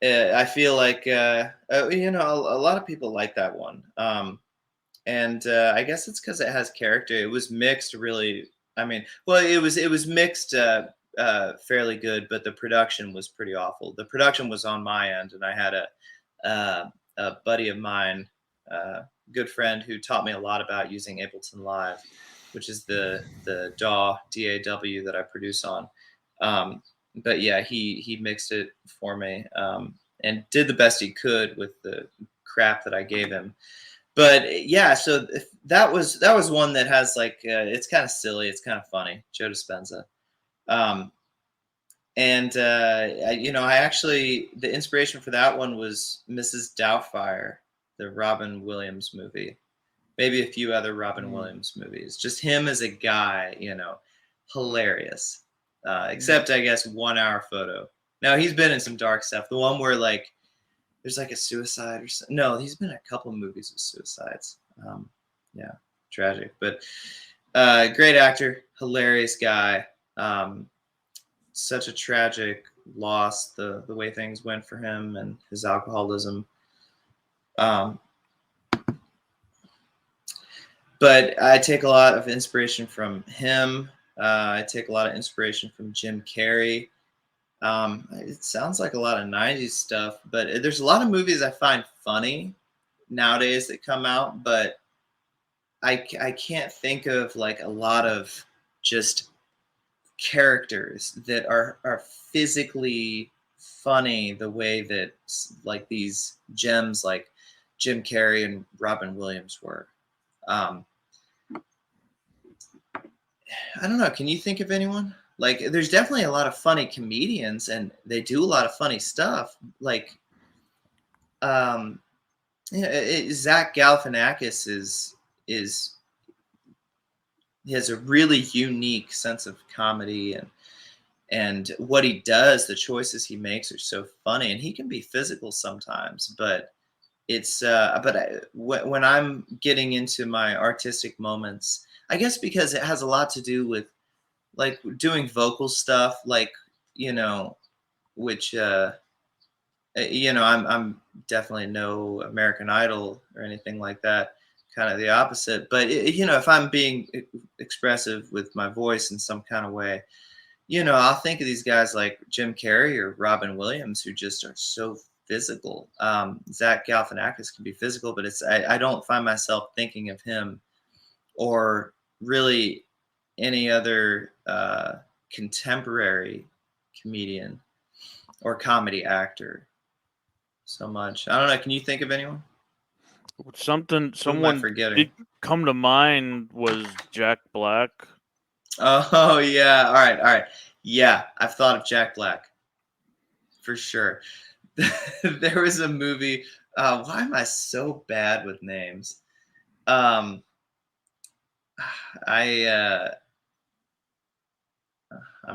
I feel like a lot of people like that one. And I guess it's because it has character. It was mixed really. It was mixed fairly good, but the production was pretty awful. The production was on my end, and I had a buddy of mine, good friend, who taught me a lot about using Ableton Live, which is the DAW that I produce on. But yeah, he mixed it for me and did the best he could with the crap that I gave him. But yeah, so that was one that has like it's kind of silly, it's kind of funny. Joe Dispenza. Um, and I actually the inspiration for that one was Mrs. Doubtfire, the Robin Williams movie, maybe a few other Robin Williams movies. Just him as a guy, hilarious. Except I guess 1 Hour Photo. Now he's been in some dark stuff. The one where like there's like a suicide or something. No, he's been in a couple of movies with suicides. Yeah, tragic, but great actor, hilarious guy. Such a tragic loss, the way things went for him and his alcoholism. But I take a lot of inspiration from him. I take a lot of inspiration from Jim Carrey. It sounds like a lot of 90s stuff, but there's a lot of movies I find funny nowadays that come out, but I can't think of like a lot of just characters that are physically funny the way that like these gems like Jim Carrey and Robin Williams were. I don't know. Can you think of anyone? Like, there's definitely a lot of funny comedians, and they do a lot of funny stuff. Like, Zach Galifianakis he has a really unique sense of comedy, and what he does, the choices he makes are so funny, and he can be physical sometimes, but it's when I'm getting into my artistic moments, I guess because it has a lot to do with like doing vocal stuff, like, which, I'm definitely no American Idol or anything like that, kind of the opposite. But, if I'm being expressive with my voice in some kind of way, I'll think of these guys like Jim Carrey or Robin Williams who just are so physical. Zach Galifianakis can be physical, but I don't find myself thinking of him or really any other contemporary comedian or comedy actor so much. I don't know. Can you think of anyone? Someone did come to mind was Jack Black. Oh yeah. All right. Yeah, I've thought of Jack Black for sure. There was a movie. Why am I so bad with names? I'm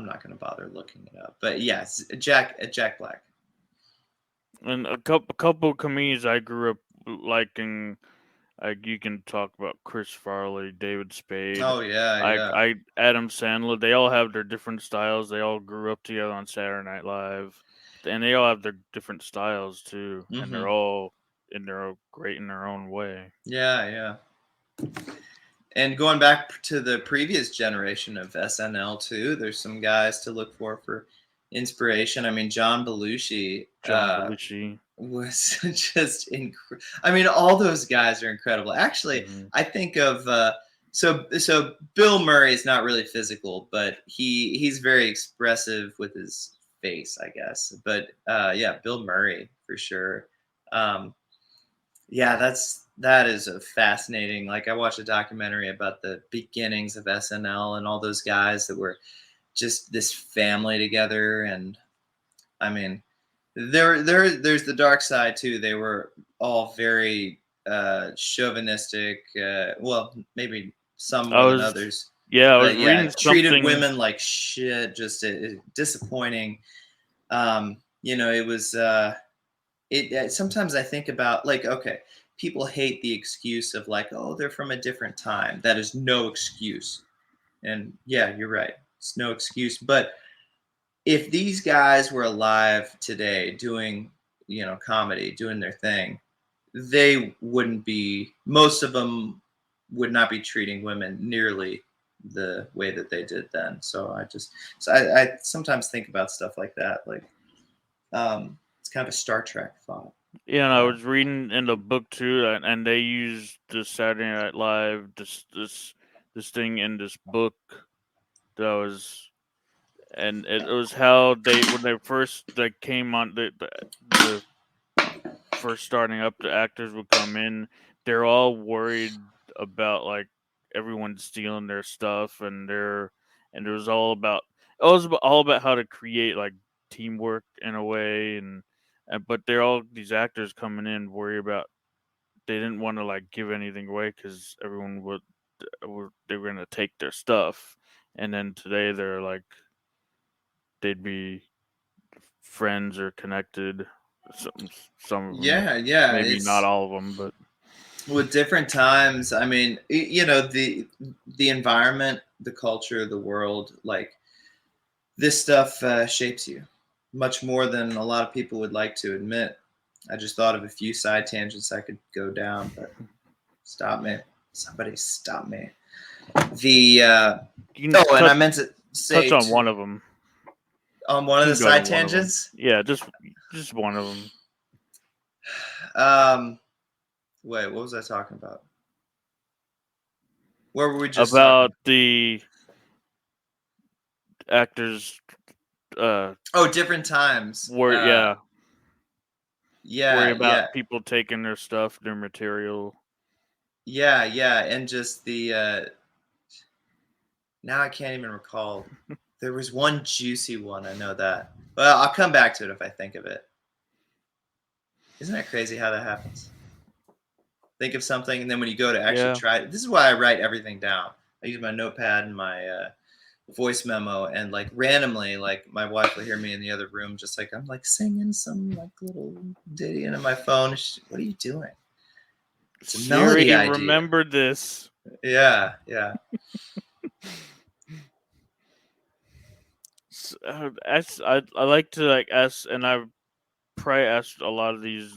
not going to bother looking it up, but yes, Jack Black. And a couple comedians I grew up liking. You can talk about Chris Farley, David Spade. Oh yeah. Adam Sandler. They all have their different styles. They all grew up together on Saturday Night Live, and they all have their different styles too. Mm-hmm. And they're all great in their own way. Yeah. And going back to the previous generation of SNL too, there's some guys to look for inspiration. I mean, John Belushi. Was just incredible. I mean, all those guys are incredible. Actually, I think of so Bill Murray is not really physical, but he's very expressive with his face, I guess. But yeah, Bill Murray for sure. Yeah, that is a fascinating. Like, I watched a documentary about the beginnings of SNL and all those guys that were just this family together, and I mean. There's the dark side too. They were all very chauvinistic. Well, maybe some more than others. Yeah, I was reading treated women like shit. Just disappointing. It was. Sometimes I think about like, okay, people hate the excuse of like, oh, they're from a different time. That is no excuse. And yeah, you're right. It's no excuse, but. If these guys were alive today doing, comedy, doing their thing, they wouldn't be, most of them would not be treating women nearly the way that they did then. So I sometimes think about stuff like that. Like, it's kind of a Star Trek thought. Yeah, and I was reading in the book too, and they used the Saturday Night Live, this thing in this book that was. And it was how when they first came on the first starting up, the actors would come in. they're all worried about like everyone stealing their stuff, and it was all about how to create like teamwork in a way, and but they're all these actors coming in worry about they didn't want to like give anything away because everyone they were gonna take their stuff, and then today they're like they'd be friends or connected. Some some of them, Yeah, yeah. maybe not It's all of them, but with different times. I mean, you know, the environment, the culture, the world, like this stuff shapes you much more than a lot of people would like to admit. I just thought of a few side tangents I could go down, but stop me. Somebody stop me. The you can oh, and I meant to touch say on one of them. on one of You the can go to side one of them. tangents. Yeah, just one of them. Um, wait, what was I talking about? Where were we just About talking? the actors. Oh, different times. Worry, yeah, worry Yeah, about yeah, people taking their stuff, their material. yeah, yeah, and just the now I can't even recall. There was one juicy one. I know that. Well, I'll come back to it if I think of it. Isn't that crazy how that happens? Think of something, and then when you go to actually Yeah, try it, this is why I write everything down. I use my notepad and my voice memo, and like randomly, like my wife will hear me in the other room, just like I'm like singing some like little ditty into my phone. What are you doing? It's a melody Siri, idea. remember this. Yeah, yeah. I like to like ask, and I've probably asked a lot of these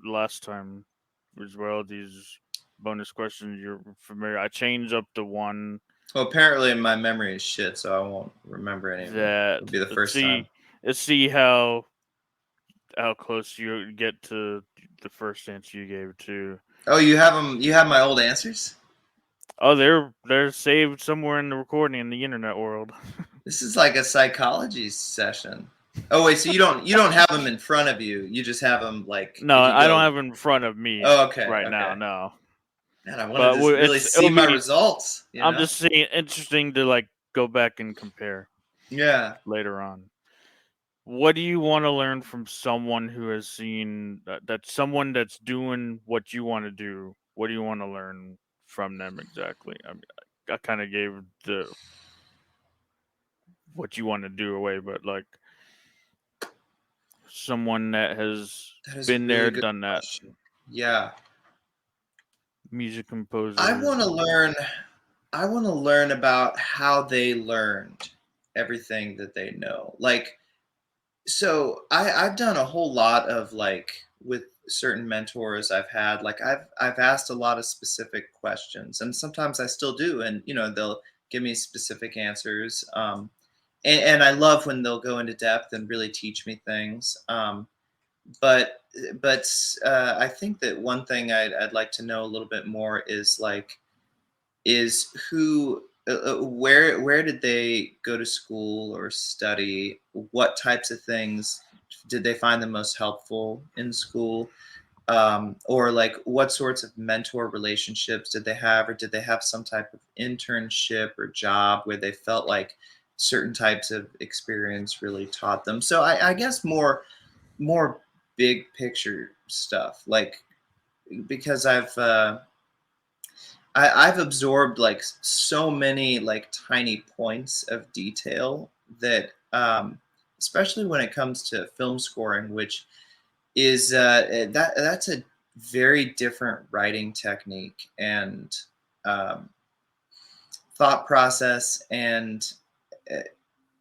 last time as well. These bonus questions you're familiar. I changed up the one Well, apparently my memory is shit, so I won't remember any of them. that It'll be the first time. let's see how close you get to the first answer you gave to. Oh, you have them. You have my old answers. Oh, they're saved somewhere in the recording in the internet world. This is like a psychology session. Oh wait, so you don't have them in front of you. You just have them like No, if you I don't go. have it in front of me Oh, okay, right now. okay. No, Man, I wanted but to really see it'll my be. results. You I'm know? just saying interesting to like go back and compare Yeah. later on. What do you want to learn from someone who has seen that someone that's doing what you want to do? What do you want to learn from them exactly? I mean, I kind of gave the what you want to do away, but like someone that has That is a been really there, good done that, question. Yeah. music I composers. want to learn. I want to learn about how they learned everything that they know. Like, so I've done a whole lot of like with certain mentors I've had. Like I've asked a lot of specific questions, and sometimes I still do. And you know they'll give me specific answers. And I love when they'll go into depth and really teach me things. But I think that one thing I'd like to know a little bit more is like is who where did they go to school or study, what types of things did they find the most helpful in school, or like what sorts of mentor relationships did they have, or did they have some type of internship or job where they felt like certain types of experience really taught them. So I guess more big picture stuff, like because I've absorbed like so many like tiny points of detail that, especially when it comes to film scoring, which is that's a very different writing technique and um, thought process uh,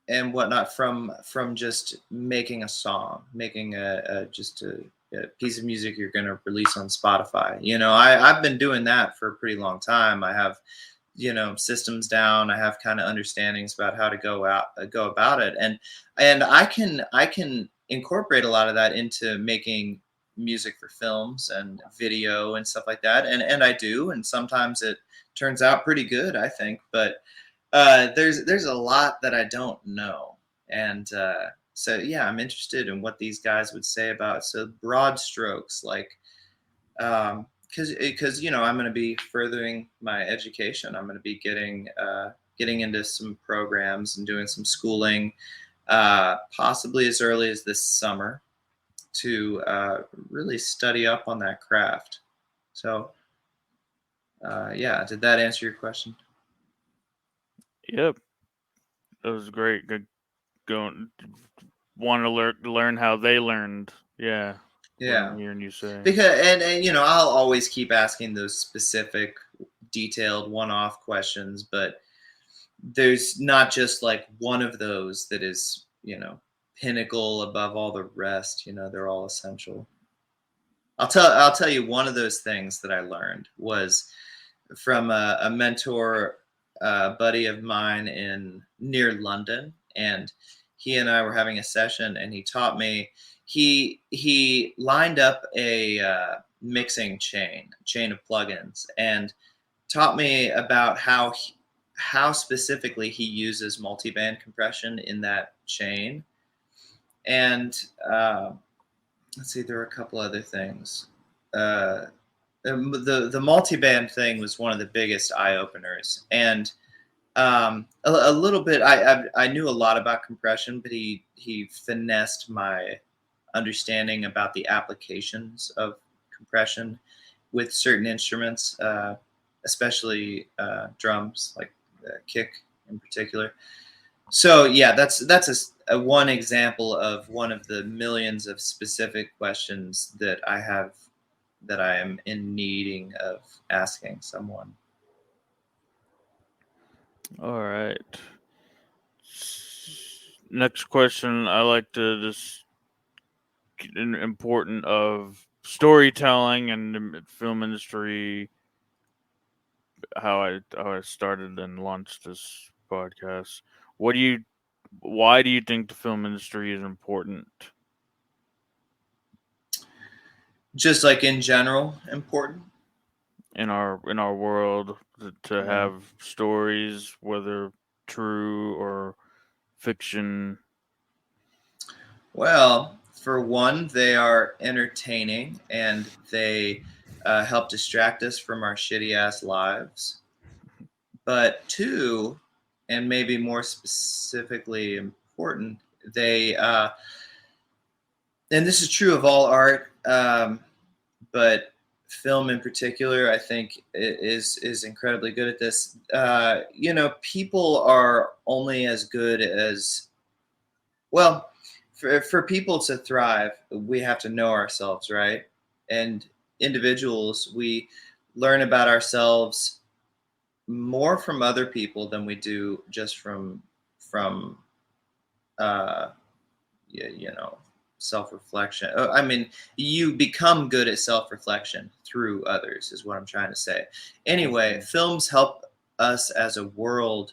and whatnot from just making a song, making a piece of music you're going to release on Spotify. You know, I've been doing that for a pretty long time. I have, you know, systems down. I have kind of understandings about how to go about it, and I can incorporate a lot of that into making music for films and video and stuff like that, and I do, and sometimes it turns out pretty good, I think, but there's a lot that I don't know, and so yeah, I'm interested in what these guys would say about, so broad strokes, like because I'm going to be furthering my education. I'm going to be getting into some programs and doing some schooling, possibly as early as this summer, to really study up on that craft. So, yeah, did that answer your question? Yep, that was great. Good going. Want to learn how they learned. Yeah, what Yeah, I'm hearing you say. because I'll always keep asking those specific, detailed, one-off questions, but there's not just like one of those that is pinnacle above all the rest. They're all essential. I'll tell you one of those things that I learned was from a mentor, buddy of mine in near London, and he and I were having a session, and he taught me. He lined up a mixing chain of plugins, and taught me about how specifically he uses multiband compression in that chain, and let's see, there are a couple other things. Uh, the multiband thing was one of the biggest eye openers, and a little bit. I knew a lot about compression, but he finessed my understanding about the applications of compression with certain instruments, especially drums, like kick in particular. So yeah, that's a one example of one of the millions of specific questions that I have that I am in needing of asking someone. All right. Next question. I like to just important of storytelling and the film industry. How I started and launched this podcast. Why do you think the film industry is important? Just like in general, important. In our world to Yeah. have stories, whether true or fiction. Well, for one, they are entertaining and they help distract us from our shitty ass lives. But two, and maybe more specifically important, they and this is true of all art, but film in particular, I think is incredibly good at this. People are only as good as well. For people to thrive, we have to know ourselves, right? And individuals, we learn about ourselves more from other people than we do just from uh, self-reflection. I mean, you become good at self-reflection through others, is what I'm trying to say. Anyway, films help us as a world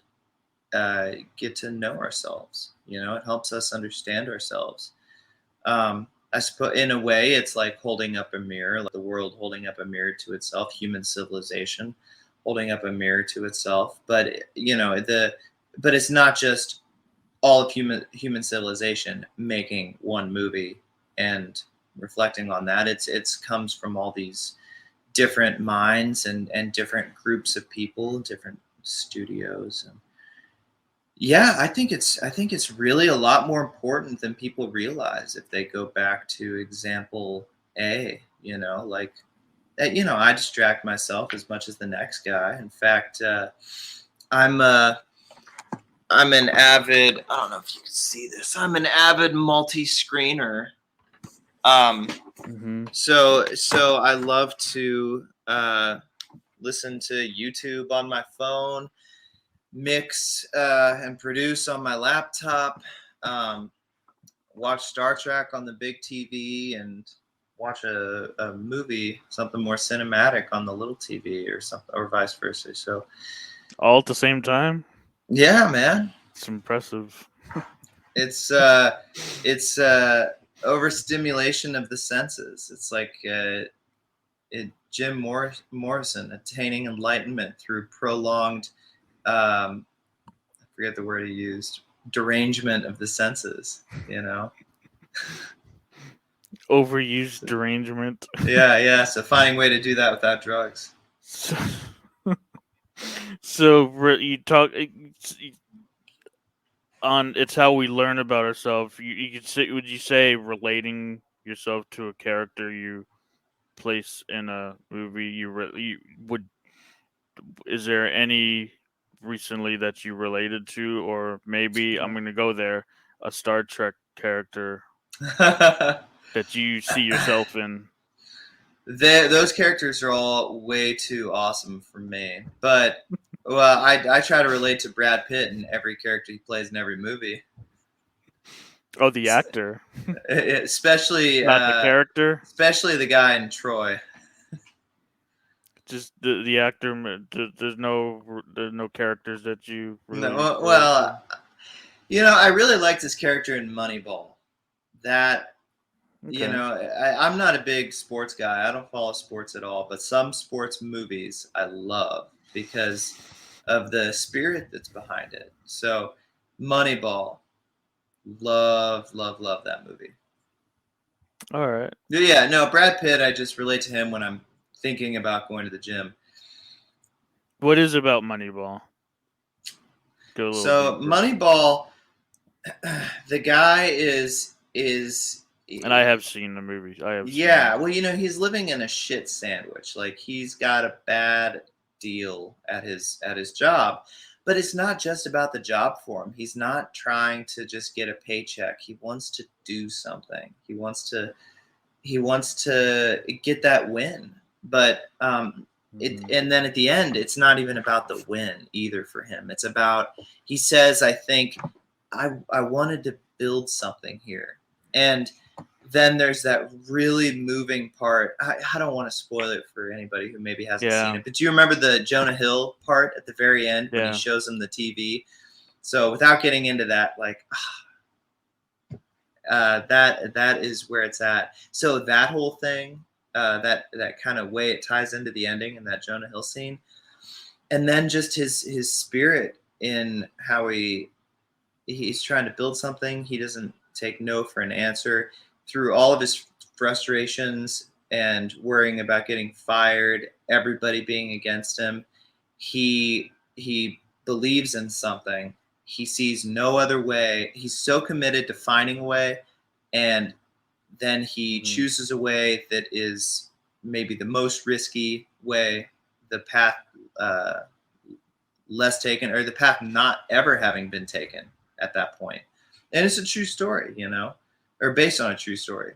get to know ourselves. It helps us understand ourselves. I suppose in a way, it's like holding up a mirror, like the world holding up a mirror to itself, human civilization holding up a mirror to itself. But but it's not just all of human civilization making one movie and reflecting on that. It's comes from all these different minds and different groups of people, different studios. And yeah, I think it's really a lot more important than people realize if they go back to example A. I distract myself as much as the next guy. In fact, I'm I'm an avid. I don't know if you can see this. I'm an avid multi-screener. Um, so I love to listen to YouTube on my phone, mix and produce on my laptop, watch Star Trek on the big TV, and watch a movie, something more cinematic on the little TV, or something, or vice versa. So All at the same time? yeah, man. It's impressive. It's overstimulation of the senses. It's like Jim Morrison, attaining enlightenment through prolonged, I forget the word he used, derangement of the senses. Overused derangement. Yeah. So finding a way to do that without drugs. So, so you talk on it's how we learn about ourselves. You could say, would you say relating yourself to a character you place in a movie, you would, is there any recently that you related to, or maybe I'm going to go there, a Star Trek character that you see yourself in? Those characters are all way too awesome for me. But well, I try to relate to Brad Pitt in every character he plays in every movie, Oh, the actor, especially not the character. especially the guy in Troy. Just the actor. There's no characters that you No, relate well, I really liked his character in Moneyball. That to. Okay. I'm not a big sports guy. I don't follow sports at all, but some sports movies I love because of the spirit that's behind it. So, Moneyball, love that movie. All right. Yeah, no, Brad Pitt, I just relate to him when I'm thinking about going to the gym. What is it about Moneyball? Go a little So, deeper. Moneyball, the guy is And I have seen the movie. I have. Yeah, well, he's living in a shit sandwich. Like he's got a bad deal at his job, but it's not just about the job for him. He's not trying to just get a paycheck. He wants to do something. He wants to get that win. But and then at the end, it's not even about the win either for him. It's about, he says, I think I wanted to build something here. And then there's that really moving part. I don't want to spoil it for anybody who maybe hasn't seen it, but do you remember the Jonah Hill part at the very end when he shows him the TV? So without getting into that, like that is where it's at. So that whole thing, that kind of way it ties into the ending and that Jonah Hill scene, and then just his spirit in how he's trying to build something. He doesn't take no for an answer. Through all of his frustrations and worrying about getting fired, everybody being against him, he believes in something. He sees no other way. He's so committed to finding a way, and then he chooses a way that is maybe the most risky way, the path less taken, or the path not ever having been taken at that point. And it's a true story, or based on a true story.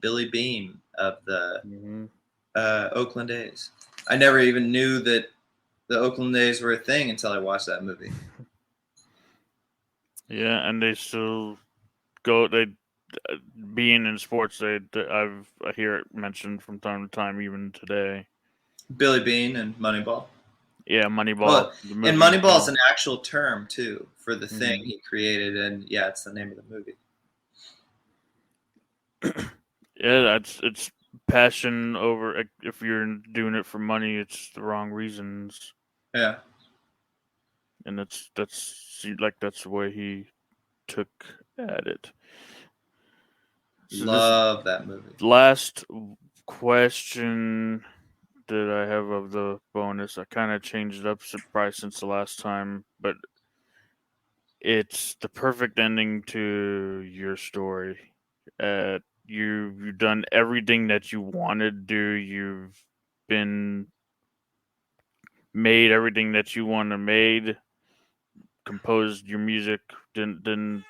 Billy Beane of the Oakland A's. I never even knew that the Oakland A's were a thing until I watched that movie. Yeah, and they still go. They being in sports, I hear it mentioned from time to time, even today. Billy Beane and Moneyball. Yeah, Moneyball. Well, and Moneyball is an actual term too for the thing he created, and yeah, it's the name of the movie. Yeah, it's passion over. If you're doing it for money, it's the wrong reasons. Yeah, and that's the way he took at it. So love that movie. Last question that I have of the bonus, I kind of changed it up probably since the last time, but it's the perfect ending to your story. You've done everything that you wanted to do. You've been made everything that you want to made. Composed your music. Then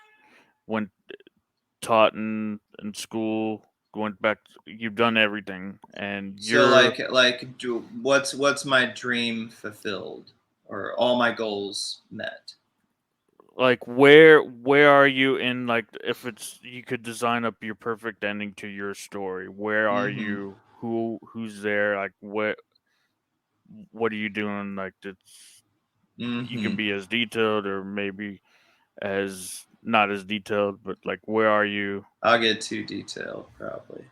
went taught in school. Went back. You've done everything, and you're what's my dream fulfilled, or all my goals met? Like where are you in, like, if it's, you could design up your perfect ending to your story, where are you, who's there, like what are you doing, like it's you can be as detailed or maybe as not as detailed, but like where are you? I'll get too detailed probably.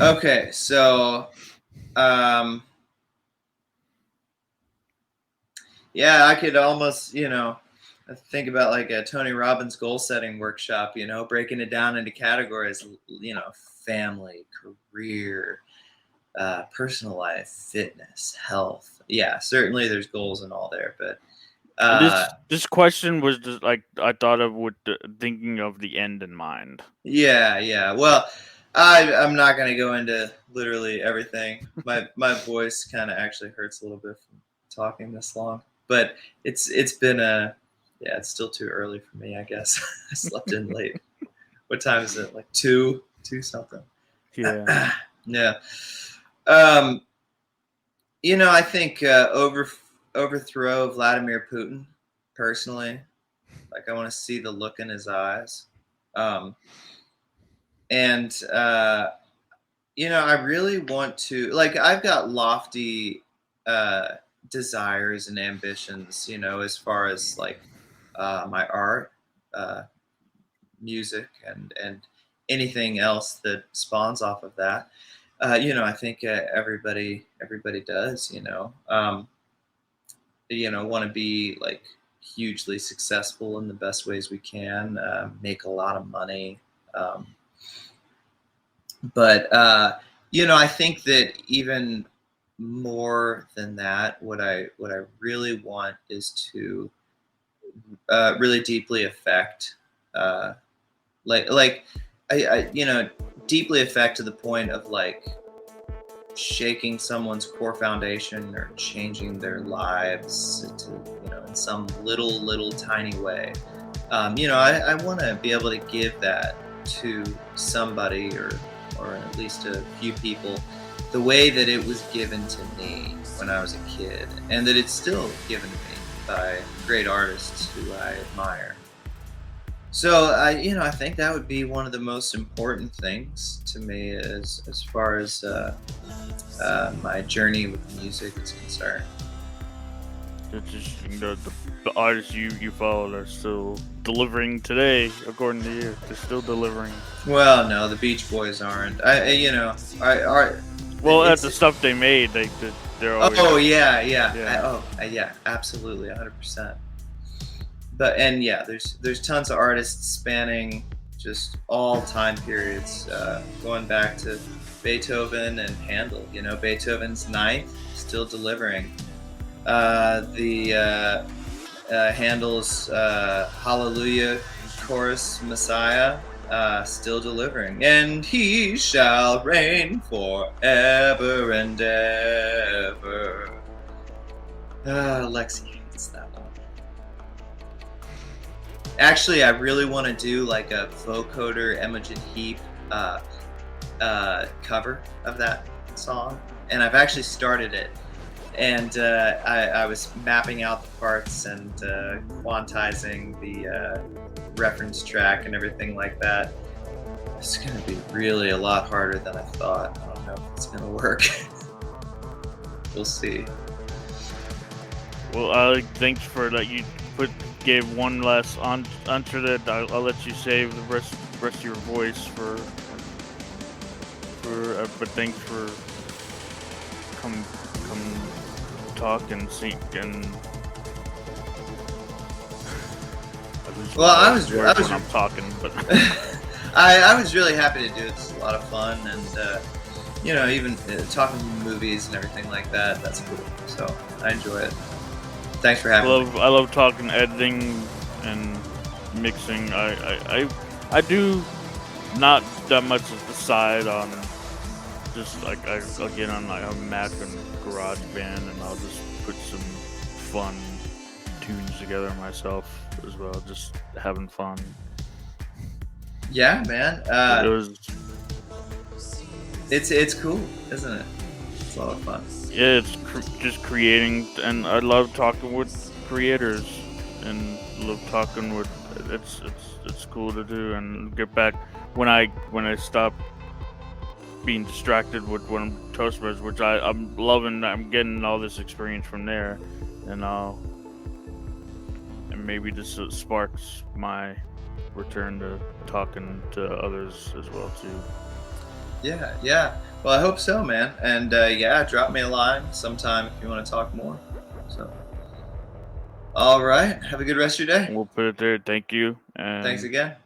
Okay, so yeah, I could almost, I think about like a Tony Robbins goal setting workshop, breaking it down into categories, family, career, personal life, fitness, health. Yeah, certainly there's goals and all there, but This question was just like I thought of with thinking of the end in mind. yeah. Well, I'm not going to go into literally everything. My voice kind of actually hurts a little bit from talking this long, but it's been it's still too early for me, I guess. I slept in late. What time is it? Like 2 something. Yeah. Yeah. I think overthrow Vladimir Putin personally. Like, I want to see the look in his eyes. I really want to, like, I've got lofty desires and ambitions, as far as like my art, music, and anything else that spawns off of that. I think everybody does, want to be like hugely successful in the best ways we can, make a lot of money. But I think that even more than that, what I really want is to really deeply affect, deeply affect to the point of like shaking someone's core foundation or changing their lives to, in some little tiny way. I want to be able to give that to somebody or at least a few people the way that it was given to me when I was a kid, and that it's still given to me by great artists who I admire. So I think that would be one of the most important things to me as far as my journey with music is concerned. It's just, the artists you follow are still delivering today, according to you. They're still delivering. Well, no, the Beach Boys aren't. Well, at the stuff they made, they're always. Oh yeah, absolutely, 100%. But there's tons of artists spanning just all time periods, going back to Beethoven and Handel. Beethoven's Ninth, still delivering. Handel's Hallelujah chorus, Messiah, still delivering. And he shall reign forever and ever. Lexi hates that one. Actually, I really want to do like a vocoder Imogen Heap cover of that song, and I've actually started it. And I was mapping out the parts and quantizing the reference track and everything like that. It's going to be really a lot harder than I thought. I don't know if it's going to work. We'll see. Well, thanks for that. You gave one last answer that I'll let you save the rest of your voice for. But thanks for come talk and seek and. Well, I was when I'm talking, but I was really happy to do it. It's a lot of fun, and even talking movies and everything like that. That's cool. So I enjoy it. Thanks for having me. I love talking editing and mixing. I do not that much of the side on just like I'll get on like a Mac and GarageBand and I'll just put some fun tunes together myself as well, just having fun. Yeah, man. It's cool, isn't it? It's a lot of fun. Yeah, it's just creating, and I love talking with creators, and love talking with. It's cool to do, and get back when I stop being distracted with when I'm Toastmasters, which I'm loving. I'm getting all this experience from there, and maybe this sparks my return to talking to others as well too. Yeah. Well, I hope so, man. And drop me a line sometime if you want to talk more. So. All right. Have a good rest of your day. We'll put it there. Thank you. And Thanks again.